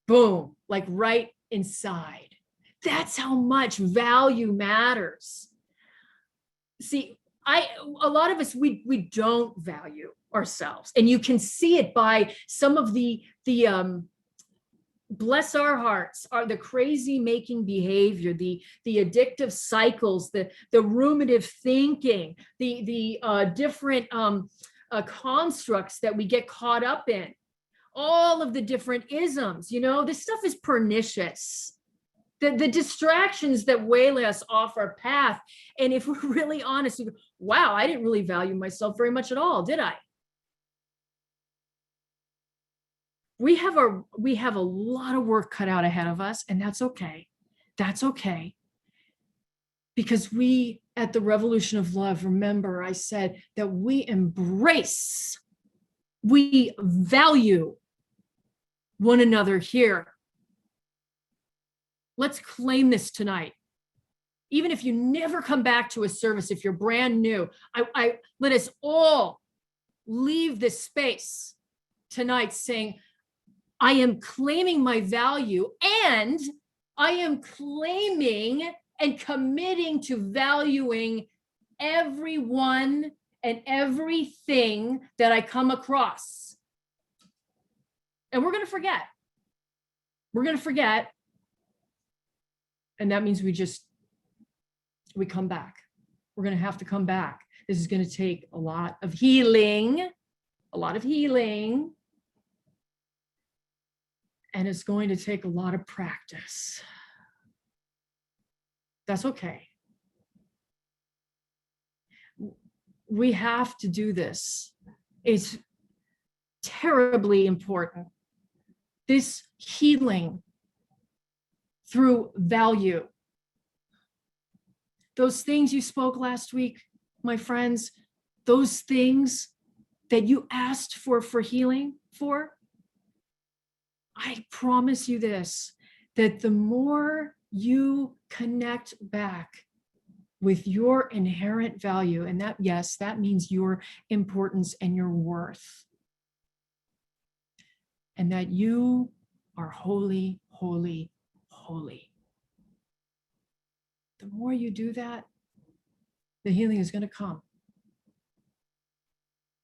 A: boom, like right inside. That's how much value matters. See, a lot of us, we don't value ourselves, and you can see it by some of the bless our hearts, are the crazy making behavior, the addictive cycles, the ruminative thinking, the different constructs that we get caught up in, all of the different isms. This stuff is pernicious. The distractions that waylay us off our path. And if we're really honest, we go, wow, I didn't really value myself very much at all, did I? We have a lot of work cut out ahead of us, and that's okay. That's okay. Because we at the Revolution of Love, remember I said that we embrace, we value one another here. Let's claim this tonight. Even if you never come back to a service, if you're brand new, I let us all leave this space tonight saying, I am claiming my value, and I am claiming and committing to valuing everyone and everything that I come across. And we're going to forget. We're going to forget. And that means we come back. We're going to have to come back. This is going to take a lot of healing, And it's going to take a lot of practice. That's okay. We have to do this. It's terribly important. This healing through value. Those things you spoke last week, my friends, those things that you asked for healing for, I promise you this, that the more you connect back with your inherent value, and that, yes, that means your importance and your worth, and that you are holy, holy, holy. The more you do that, the healing is going to come.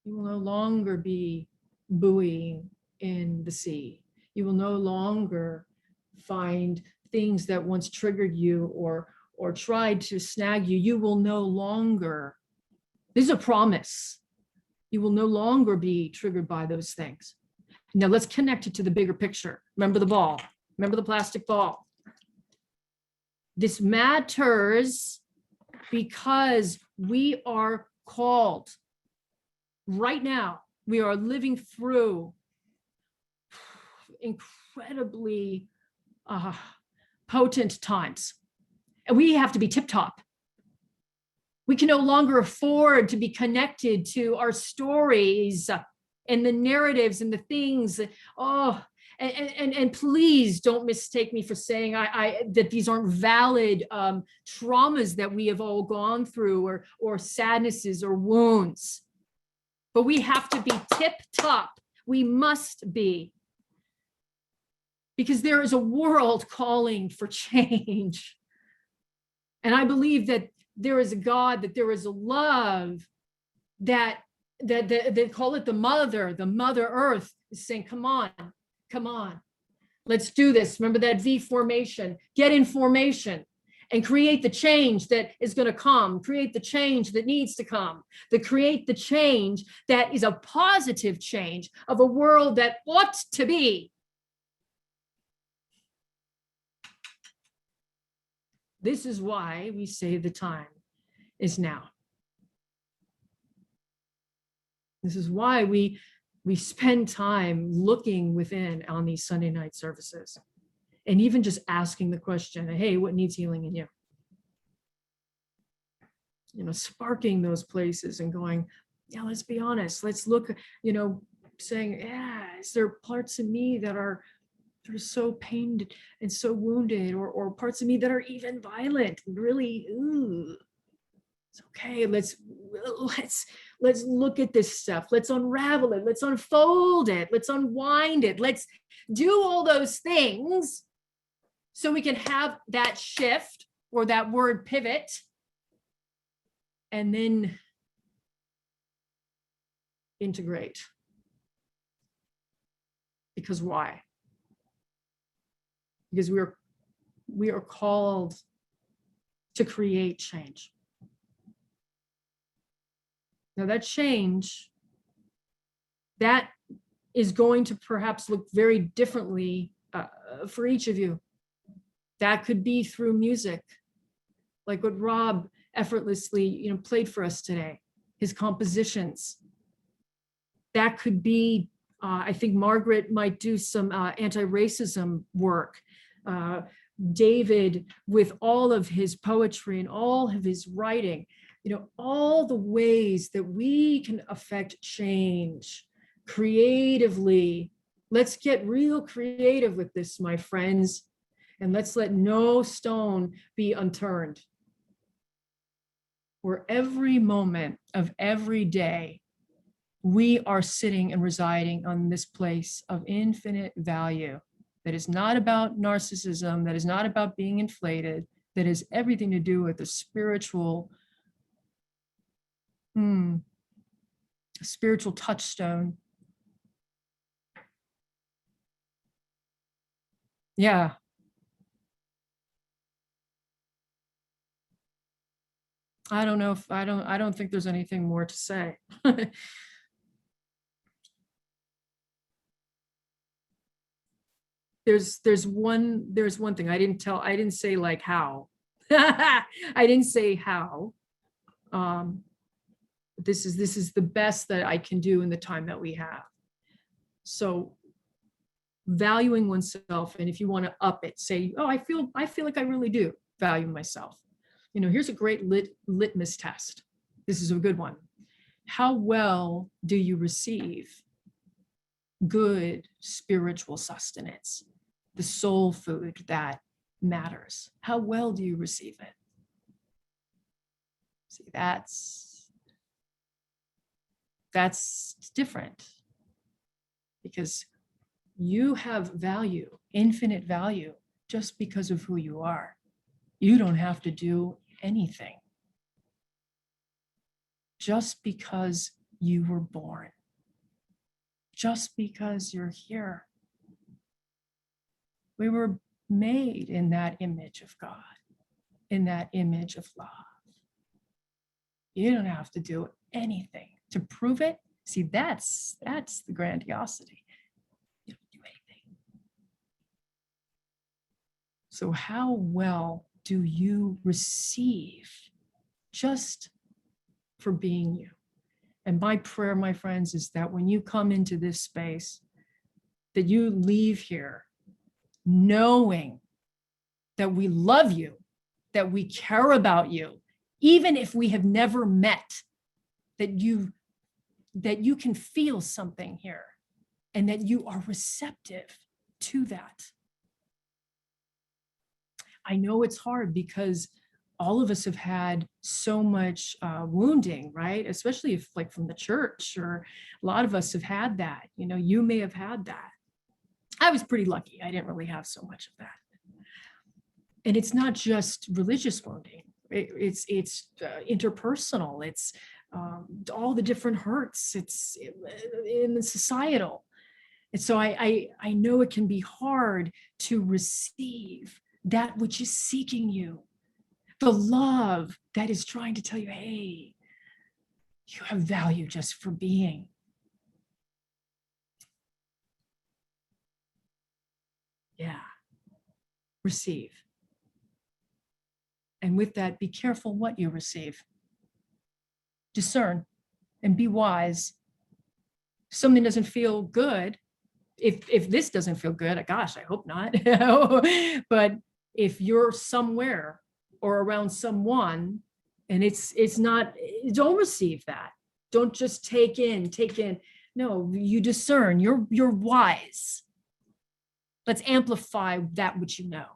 A: You will no longer be buoying in the sea. You will no longer find things that once triggered you or tried to snag you. You will no longer, this is a promise. You will no longer be triggered by those things. Now let's connect it to the bigger picture. Remember the ball. Remember the plastic ball. This matters because we are called. Right now, we are living through incredibly potent times. And we have to be tip-top. We can no longer afford to be connected to our stories and the narratives and the things. And please don't mistake me for saying that these aren't valid traumas that we have all gone through, or sadnesses or wounds. But we have to be tip-top. We must be. Because there is a world calling for change. And I believe that there is a God, that there is a love that they call it the Mother Earth is saying, come on, let's do this. Remember that V formation, get in formation and create the change that is going to come, create the change that needs to come, create the change that is a positive change of a world that ought to be. This is why we say the time is now. This is why we spend time looking within on these Sunday night services, and even just asking the question, hey, what needs healing in you? Sparking those places and going, yeah, let's be honest. Let's look, saying, yeah, is there parts of me that are so pained and so wounded, or parts of me that are even violent, really, it's okay. Let's look at this stuff. Let's unravel it. Let's unfold it. Let's unwind it. Let's do all those things so we can have that shift, or that word pivot, and then integrate. Because why? Because we are called to create change. Now that change, that is going to perhaps look very differently for each of you. That could be through music, like what Rob effortlessly played for us today, his compositions. That could be, I think Margaret might do some anti-racism work. David with all of his poetry and all of his writing, all the ways that we can affect change creatively. Let's get real creative with this, my friends, and let's let no stone be unturned. Where every moment of every day, we are sitting and residing on this place of infinite value that is not about narcissism, that is not about being inflated, that has everything to do with the spiritual touchstone. Yeah. I don't think there's anything more to say. there's one thing I didn't say like how. I didn't say how. This is the best that I can do in the time that we have. So valuing oneself, and if you want to up it, say, oh, I feel like I really do value myself. You know, here's a great litmus test. This is a good one. How well do you receive good spiritual sustenance, the soul food that matters? How well do you receive it? See, that's different, because you have value, infinite value, just because of who you are. You don't have to do anything. Just because you were born. Just because you're here. We were made in that image of God, in that image of love. You don't have to do anything to prove it. See, that's the grandiosity. You don't do anything. So how well do you receive just for being you? And my prayer, my friends, is that when you come into this space, that you leave here knowing that we love you, that we care about you, even if we have never met, that you can feel something here, and that you are receptive to that. I know it's hard because all of us have had so much wounding, right? Especially if, like, from the church, or a lot of us have had that. You know, you may have had that. I was pretty lucky. I didn't really have so much of that. And it's not just religious wounding. It's interpersonal. It's all the different hurts. It's in the societal. And so I know it can be hard to receive that which is seeking you. The love that is trying to tell you, hey, you have value just for being. Yeah. Receive. And with that, be careful what you receive. Discern and be wise. If something doesn't feel good, if this doesn't feel good, gosh, I hope not. But if you're somewhere or around someone and it's not, don't receive that. Don't just take in. No, you discern. You're wise. Let's amplify that which you know.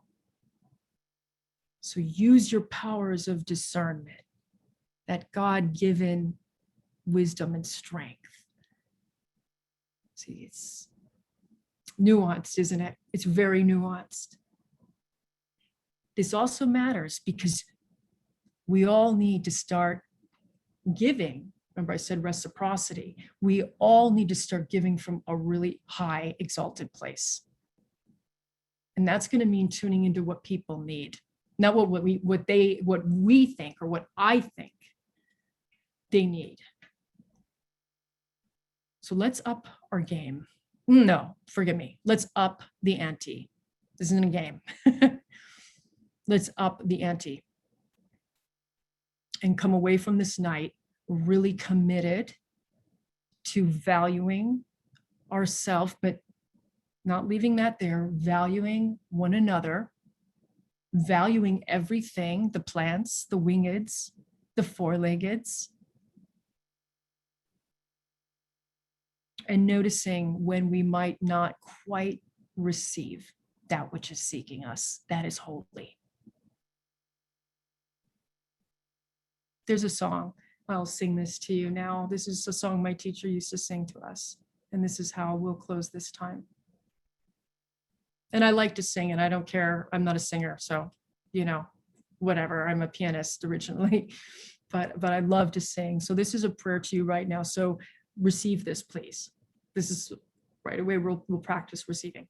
A: So use your powers of discernment, that God-given wisdom and strength. See, it's nuanced, isn't it? It's very nuanced. This also matters because we all need to start giving. Remember, I said reciprocity. We all need to start giving from a really high, exalted place. And that's going to mean tuning into what people need. Not what we think or what I think they need. So let's up our game. No, forgive me. Let's up the ante. This isn't a game. Let's up the ante and come away from this night really committed to valuing ourselves, but not leaving that there, valuing one another, valuing everything, the plants, the wingeds, the four-leggeds, and noticing when we might not quite receive that which is seeking us, that is holy. There's a song, I'll sing this to you now. This is a song my teacher used to sing to us, and this is how we'll close this time. And I like to sing, and I don't care, I'm not a singer, so, you know, whatever, I'm a pianist originally, but I love to sing. So this is a prayer to you right now, so receive this, please. This is right away, we'll practice receiving.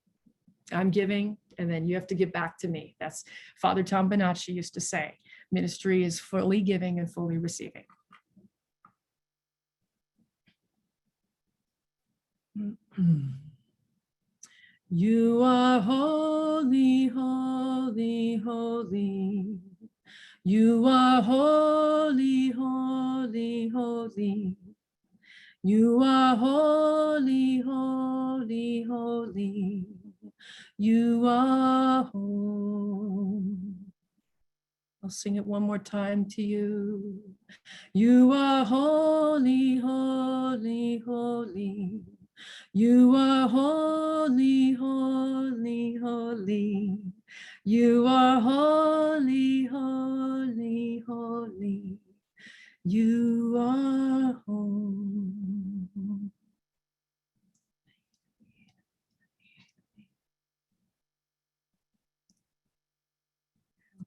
A: I'm giving, and then you have to give back to me. That's Father Tom Bonacci used to say, ministry is fully giving and fully receiving. You are holy, holy, holy. You are holy, holy, holy. You are holy, holy, holy. You are holy. I'll sing it one more time to you. You are holy, holy, holy. You are holy, holy, holy. You are holy, holy, holy. You are holy.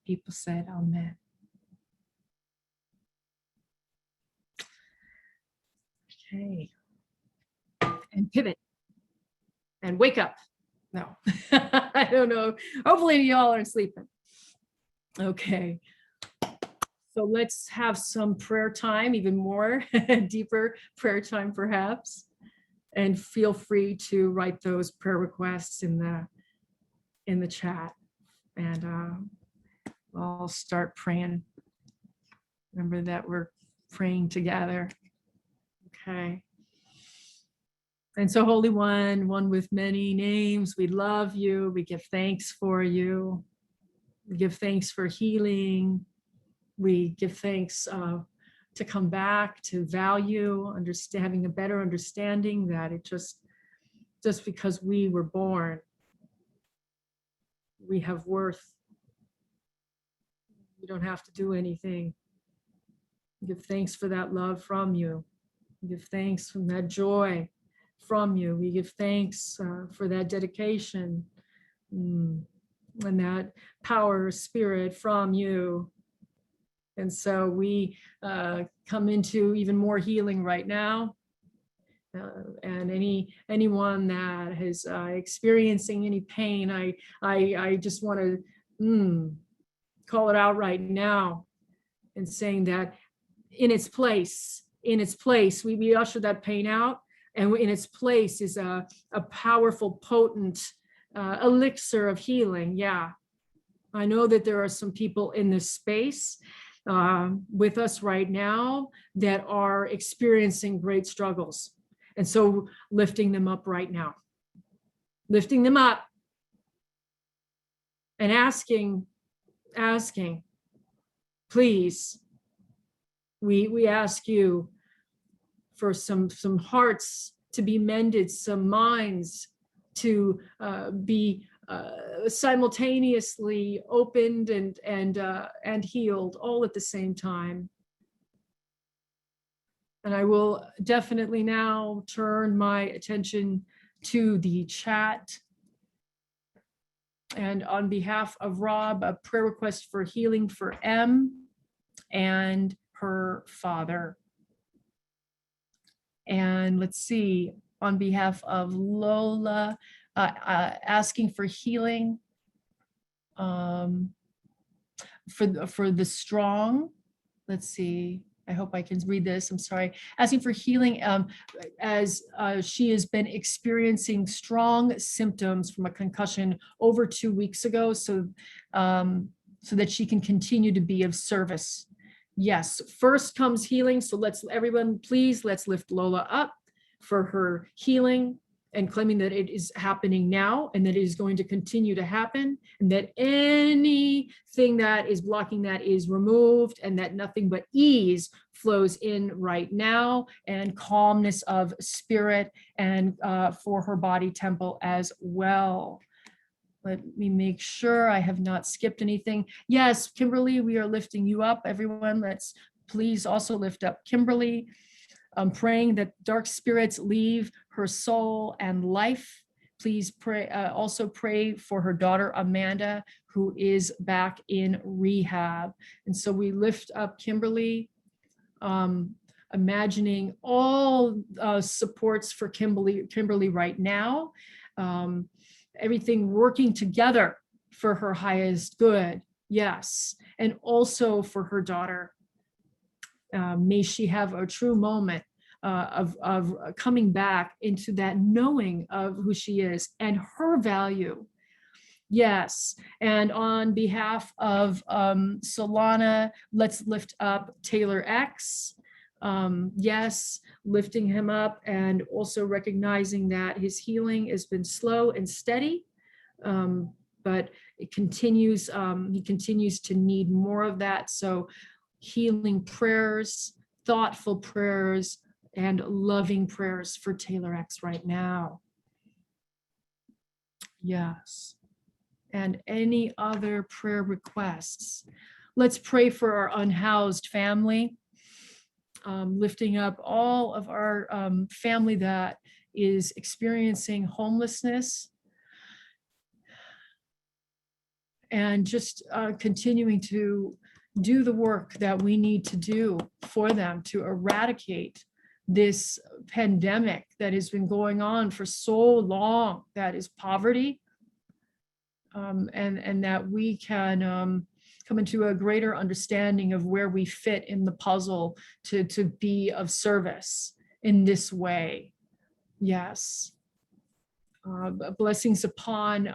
A: People said amen. Okay. And pivot. And wake up. No, I don't know. Hopefully y'all aren't sleeping. Okay. So let's have some prayer time, even more deeper prayer time perhaps. And feel free to write those prayer requests in the chat. And I'll start praying. Remember that we're praying together. Okay. And so, Holy One, one with many names, we love you. We give thanks for you. We give thanks for healing. We give thanks to come back to value, having a better understanding that it just because we were born, we have worth. You don't have to do anything. Give thanks for that love from you. Give thanks from that joy from you. We give thanks for that dedication and that power of spirit from you. And so we come into even more healing right now. And anyone that is experiencing any pain, I just want to call it out right now and saying that in its place, we usher that pain out, and in its place is a powerful, potent elixir of healing. Yeah, I know that there are some people in this space with us right now that are experiencing great struggles. And so lifting them up right now, lifting them up and asking, please, we ask you for some hearts to be mended, some minds to be simultaneously opened and healed all at the same time. And I will definitely now turn my attention to the chat. And on behalf of Rob, a prayer request for healing for M and her father. And let's see, on behalf of Lola, asking for healing for the strong. Let's see, I hope I can read this. I'm sorry. Asking for healing as she has been experiencing strong symptoms from a concussion over 2 weeks ago, so that she can continue to be of service. Yes, first comes healing. So everyone, please, let's lift Lola up for her healing and claiming that it is happening now and that it is going to continue to happen, and that anything that is blocking that is removed, and that nothing but ease flows in right now, and calmness of spirit, and for her body temple as well. Let me make sure I have not skipped anything. Yes, Kimberly, we are lifting you up. Everyone, let's please also lift up Kimberly. I'm praying that dark spirits leave her soul and life. Please pray. Also pray for her daughter, Amanda, who is back in rehab. And so we lift up Kimberly, imagining all supports for Kimberly right now. Everything working together for her highest good, yes, and also for her daughter. May she have a true moment of coming back into that knowing of who she is and her value. Yes, and on behalf of Solana, let's lift up Taylor X. Yes, lifting him up and also recognizing that his healing has been slow and steady, but it continues. He continues to need more of that. So healing prayers, thoughtful prayers, and loving prayers for Taylor X right now. Yes. And any other prayer requests. Let's pray for our unhoused family, lifting up all of our family that is experiencing homelessness, and just continuing to do the work that we need to do for them to eradicate this pandemic that has been going on for so long, that is poverty. And that we can come into a greater understanding of where we fit in the puzzle to be of service in this way. Yes. Blessings upon,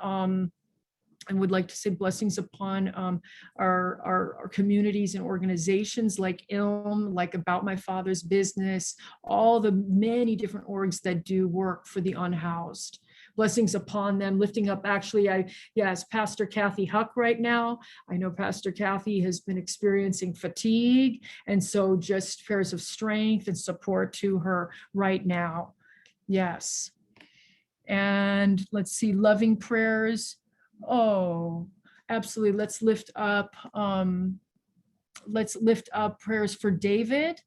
A: I would like to say blessings upon our communities and organizations like ILM, like About My Father's Business, all the many different orgs that do work for the unhoused. Blessings upon them, lifting up yes, Pastor Kathy Huck right now. I know Pastor Kathy has been experiencing fatigue, and so just prayers of strength and support to her right now. Yes. And let's see, loving prayers. Oh, absolutely. Let's lift up prayers for David,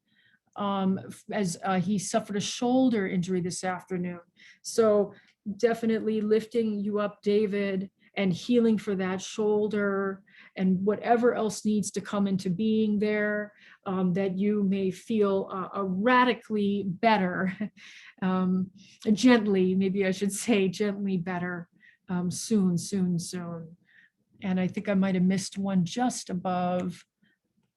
A: as he suffered a shoulder injury this afternoon. So definitely lifting you up, David, and healing for that shoulder and whatever else needs to come into being there, that you may feel radically better, gently, maybe I should say gently better, soon. And I think I might have missed one just above.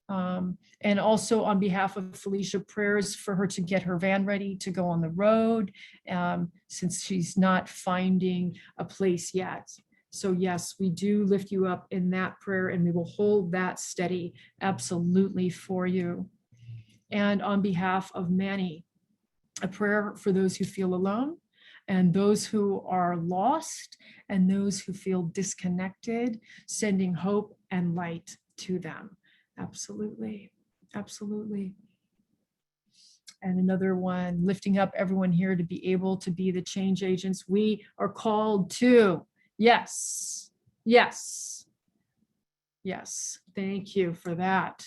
A: And also on behalf of Felicia, prayers for her to get her van ready to go on the road, since she's not finding a place yet. So yes, we do lift you up in that prayer, and we will hold that steady absolutely for you. And on behalf of Manny, a prayer for those who feel alone, and those who are lost, and those who feel disconnected, sending hope and light to them. Absolutely. Absolutely. And another one, lifting up everyone here to be able to be the change agents we are called to. Yes. Yes. Yes. Thank you for that.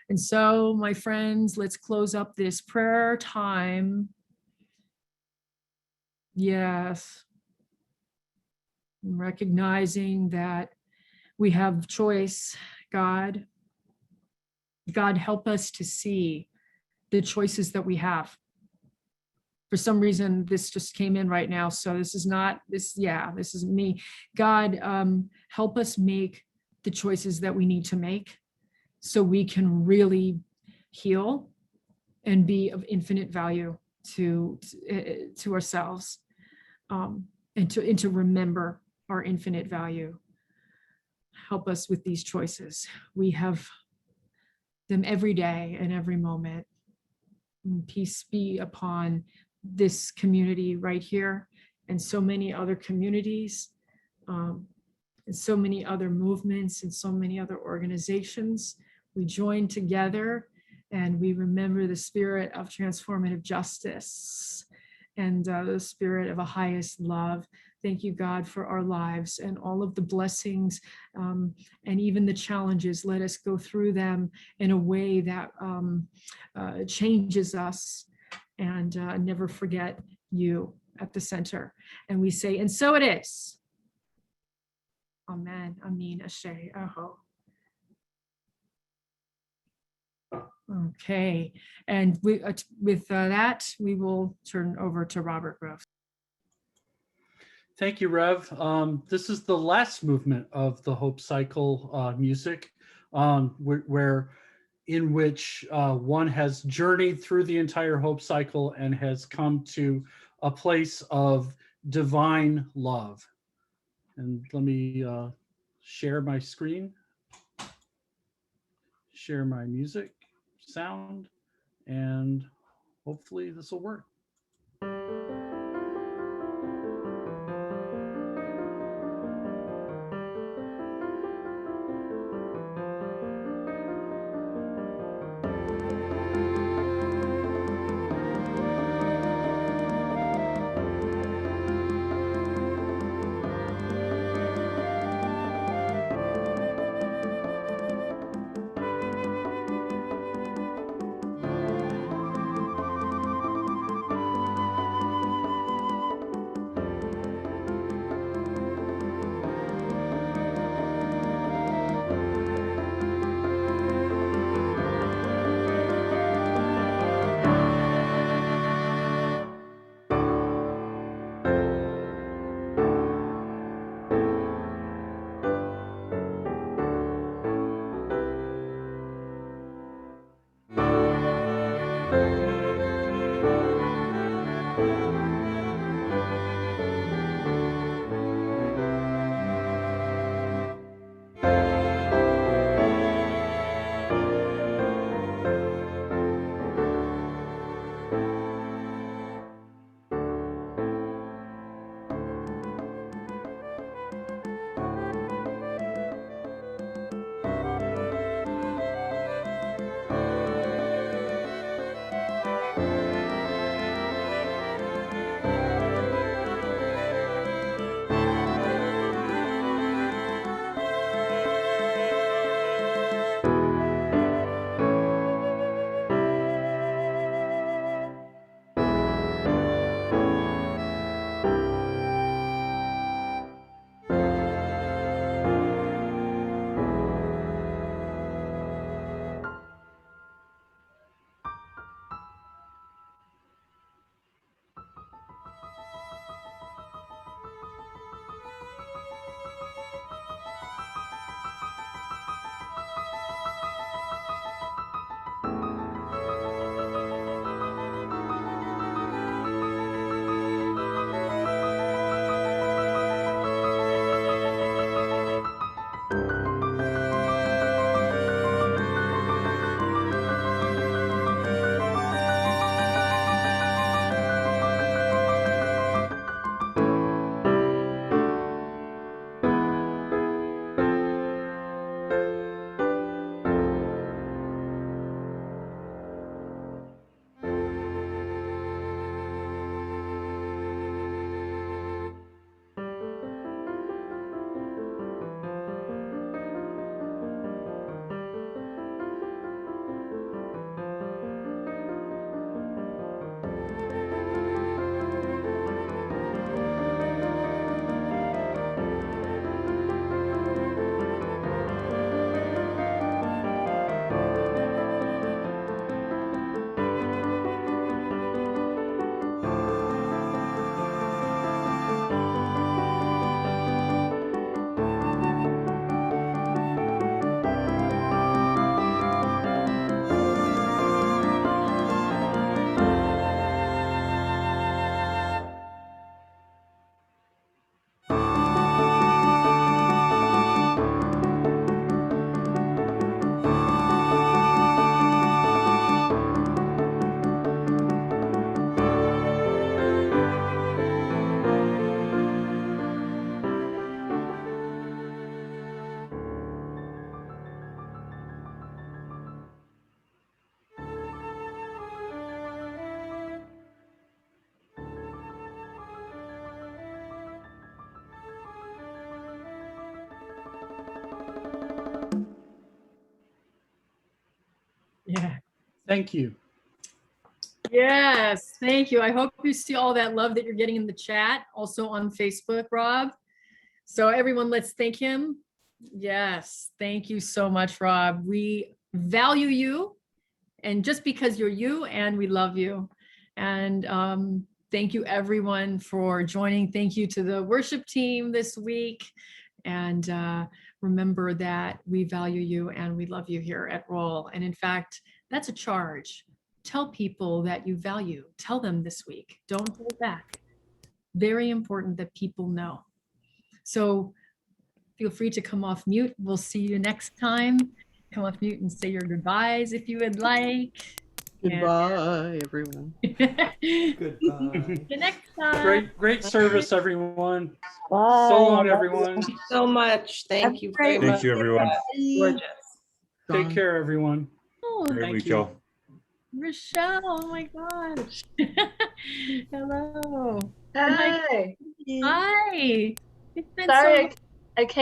A: And so, my friends, let's close up this prayer time. Yes. Recognizing that we have choice, God. God, help us to see the choices that we have. For some reason, this just came in right now. So this is not this. Yeah, this is me. God, help us make the choices that we need to make so we can really heal and be of infinite value to ourselves, and to remember our infinite value. Help us with these choices. We have them every day and every moment. And peace be upon this community right here, and so many other communities, and so many other movements, and so many other organizations. We join together and we remember the spirit of transformative justice and the spirit of a highest love. Thank you, God, for our lives and all of the blessings, and even the challenges. Let us go through them in a way that changes us, and never forget you at the center. And we say, and so it is. Amen. Amin. Ashe. Aho. Okay. And with that, we will turn over to Robert Groves.
C: Thank you, Rev. This is the last movement of the Hope Cycle music, where in which one has journeyed through the entire hope cycle and has come to a place of divine love. And let me share my screen, share my music, sound, and hopefully this will work.
A: Yeah.
C: Thank you.
A: Yes, thank you. I hope you see all that love that you're getting in the chat, also on Facebook, Rob. So everyone, let's thank him. Yes, thank you so much, Rob. We value you, and just because you're you, and we love you. And thank you everyone for joining. Thank you to the worship team this week. And remember that we value you and we love you here at Roll. And in fact, that's a charge. Tell people that you value. Tell them this week. Don't hold back. Very important that people know. So feel free to come off mute. We'll see you next time. Come off mute and say your goodbyes if you would like.
J: Goodbye, everyone.
B: Goodbye.
A: See you next time.
C: Great service, everyone.
I: Bye.
C: So long, everyone.
G: Thank you so much. Thank you very
F: Thank
G: much.
F: you, everyone.
G: Gorgeous.
C: Take care, everyone.
A: Oh,
F: Great
C: Thank
F: week,
C: you.
F: y'all.
A: Rochelle, oh my gosh. Hello.
K: Hi.
A: Hi. It's been
K: Sorry,
A: so
K: I came